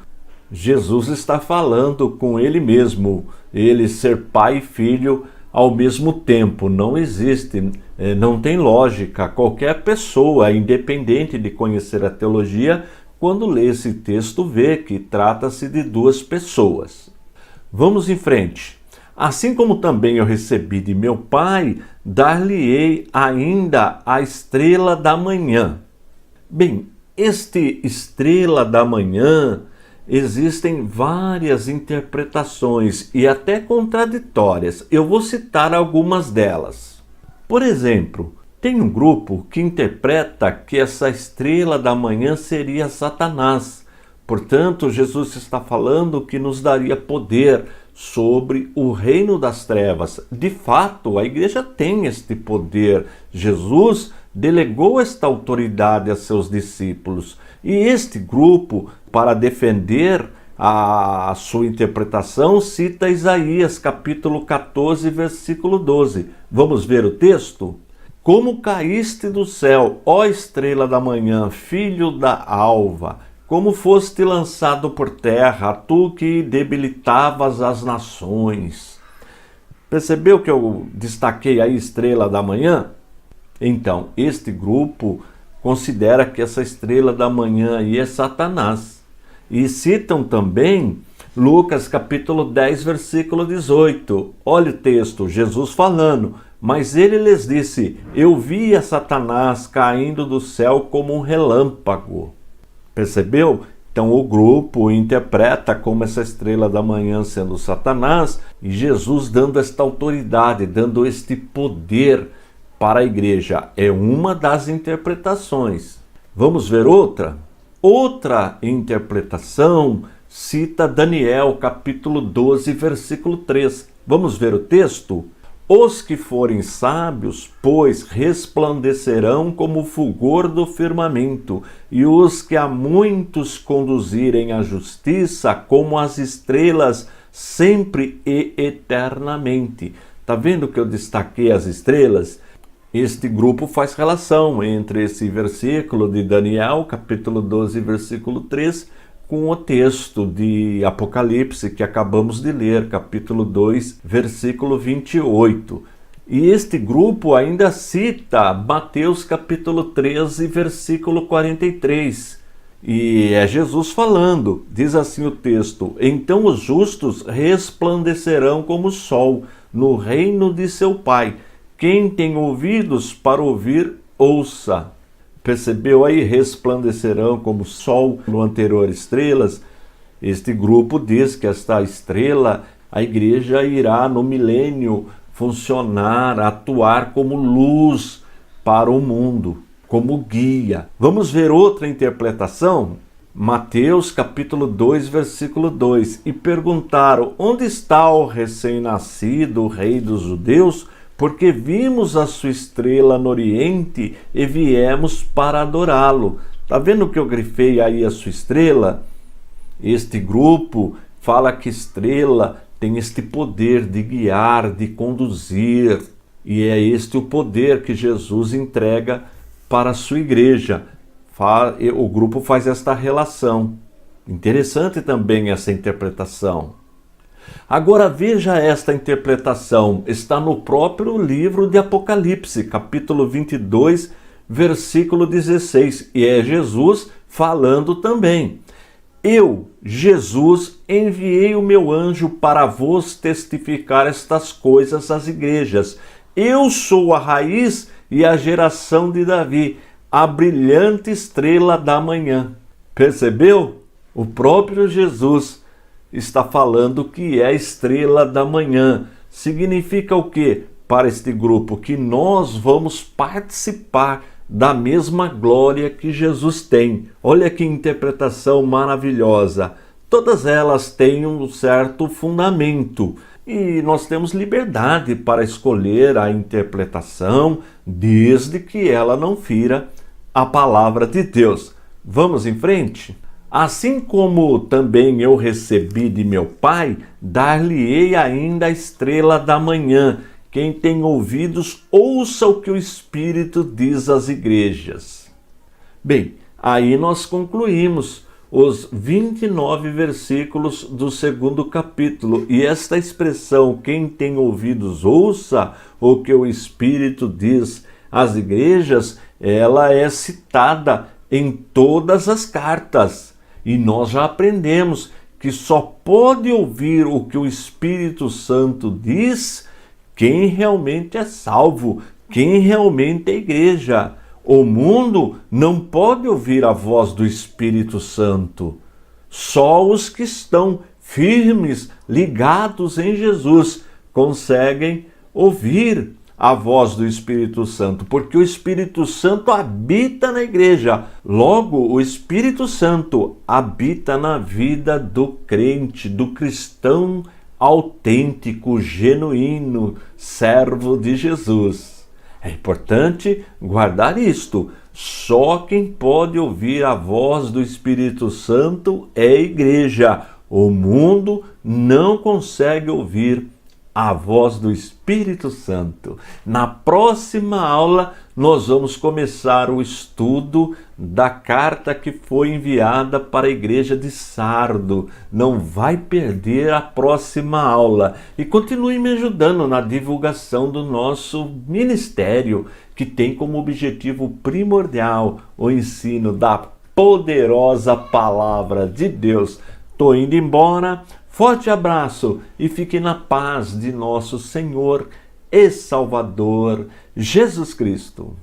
[SPEAKER 1] Jesus está falando com ele mesmo, ele ser Pai e Filho ao mesmo tempo. Não existe, não tem lógica. Qualquer pessoa, independente de conhecer a teologia, quando lê esse texto, vê que trata-se de 2 pessoas. Vamos em frente. Assim como também eu recebi de meu Pai, dar-lhe-ei ainda a estrela da manhã. Bem, este estrela da manhã, existem várias interpretações e até contraditórias. Eu vou citar algumas delas. Por exemplo, tem um grupo que interpreta que essa estrela da manhã seria Satanás, Portanto, Jesus está falando que nos daria poder sobre o reino das trevas. De fato, a igreja tem este poder. Jesus delegou esta autoridade a seus discípulos. E este grupo, para defender a sua interpretação, cita Isaías capítulo 14, versículo 12. Vamos ver o texto? Como caíste do céu, ó estrela da manhã, filho da alva, como foste lançado por terra, tu que debilitavas as nações. Percebeu que eu destaquei a estrela da manhã? Então, este grupo considera que essa estrela da manhã aí é Satanás. E citam também Lucas capítulo 10, versículo 18. Olha o texto, Jesus falando. Mas ele lhes disse, eu via Satanás caindo do céu como um relâmpago. Percebeu? Então o grupo interpreta como essa estrela da manhã sendo Satanás e Jesus dando esta autoridade, dando este poder para a igreja. É uma das interpretações. Vamos ver outra? Outra interpretação cita Daniel capítulo 12, versículo 3. Vamos ver o texto? Os que forem sábios, pois, resplandecerão como o fulgor do firmamento, e os que a muitos conduzirem à justiça, como as estrelas, sempre e eternamente. Está vendo que eu destaquei as estrelas? Este grupo faz relação entre esse versículo de Daniel, capítulo 12, versículo 3, com o texto de Apocalipse que acabamos de ler, capítulo 2, versículo 28. E este grupo ainda cita Mateus capítulo 13, versículo 43. E é Jesus falando, diz assim o texto, então os justos resplandecerão como o sol no reino de seu Pai. Quem tem ouvidos para ouvir, ouça. Percebeu aí? Resplandecerão como sol, no anterior estrelas. Este grupo diz que esta estrela, a igreja irá no milênio funcionar, atuar como luz para o mundo, como guia. Vamos ver outra interpretação? Mateus capítulo 2, versículo 2. E perguntaram, onde está o recém-nascido, o rei dos judeus? Porque vimos a sua estrela no oriente e viemos para adorá-lo. Está vendo que eu grifei aí a sua estrela? Este grupo fala que estrela tem este poder de guiar, de conduzir. E é este o poder que Jesus entrega para a sua igreja. O grupo faz esta relação. Interessante também essa interpretação. Agora veja esta interpretação, está no próprio livro de Apocalipse, capítulo 22, versículo 16, e é Jesus falando também. Eu, Jesus, enviei o meu anjo para vos testificar estas coisas às igrejas. Eu sou a raiz e a geração de Davi, a brilhante estrela da manhã. Percebeu? O próprio Jesus está falando que é a estrela da manhã. Significa o quê? Para este grupo, que nós vamos participar da mesma glória que Jesus tem. Olha que interpretação maravilhosa. Todas elas têm um certo fundamento e nós temos liberdade para escolher a interpretação, desde que ela não fira a palavra de Deus. Vamos em frente? Assim como também eu recebi de meu Pai, dar-lhe-ei ainda a estrela da manhã. Quem tem ouvidos, ouça o que o Espírito diz às igrejas. Bem, aí nós concluímos os 29 versículos do segundo capítulo. E esta expressão, quem tem ouvidos, ouça o que o Espírito diz às igrejas, ela é citada em todas as cartas. E nós já aprendemos que só pode ouvir o que o Espírito Santo diz quem realmente é salvo, quem realmente é igreja. O mundo não pode ouvir a voz do Espírito Santo. Só os que estão firmes, ligados em Jesus, conseguem ouvir a voz do Espírito Santo, porque o Espírito Santo habita na igreja. Logo, o Espírito Santo habita na vida do crente, do cristão autêntico, genuíno, servo de Jesus. É importante guardar isto. Só quem pode ouvir a voz do Espírito Santo é a igreja. O mundo não consegue ouvir a voz do Espírito Santo. Na próxima aula, nós vamos começar o estudo da carta que foi enviada para a igreja de Sardo. Não vai perder a próxima aula. E continue me ajudando na divulgação do nosso ministério, que tem como objetivo primordial o ensino da poderosa palavra de Deus. Estou indo embora. Forte abraço e fique na paz de nosso Senhor e Salvador Jesus Cristo.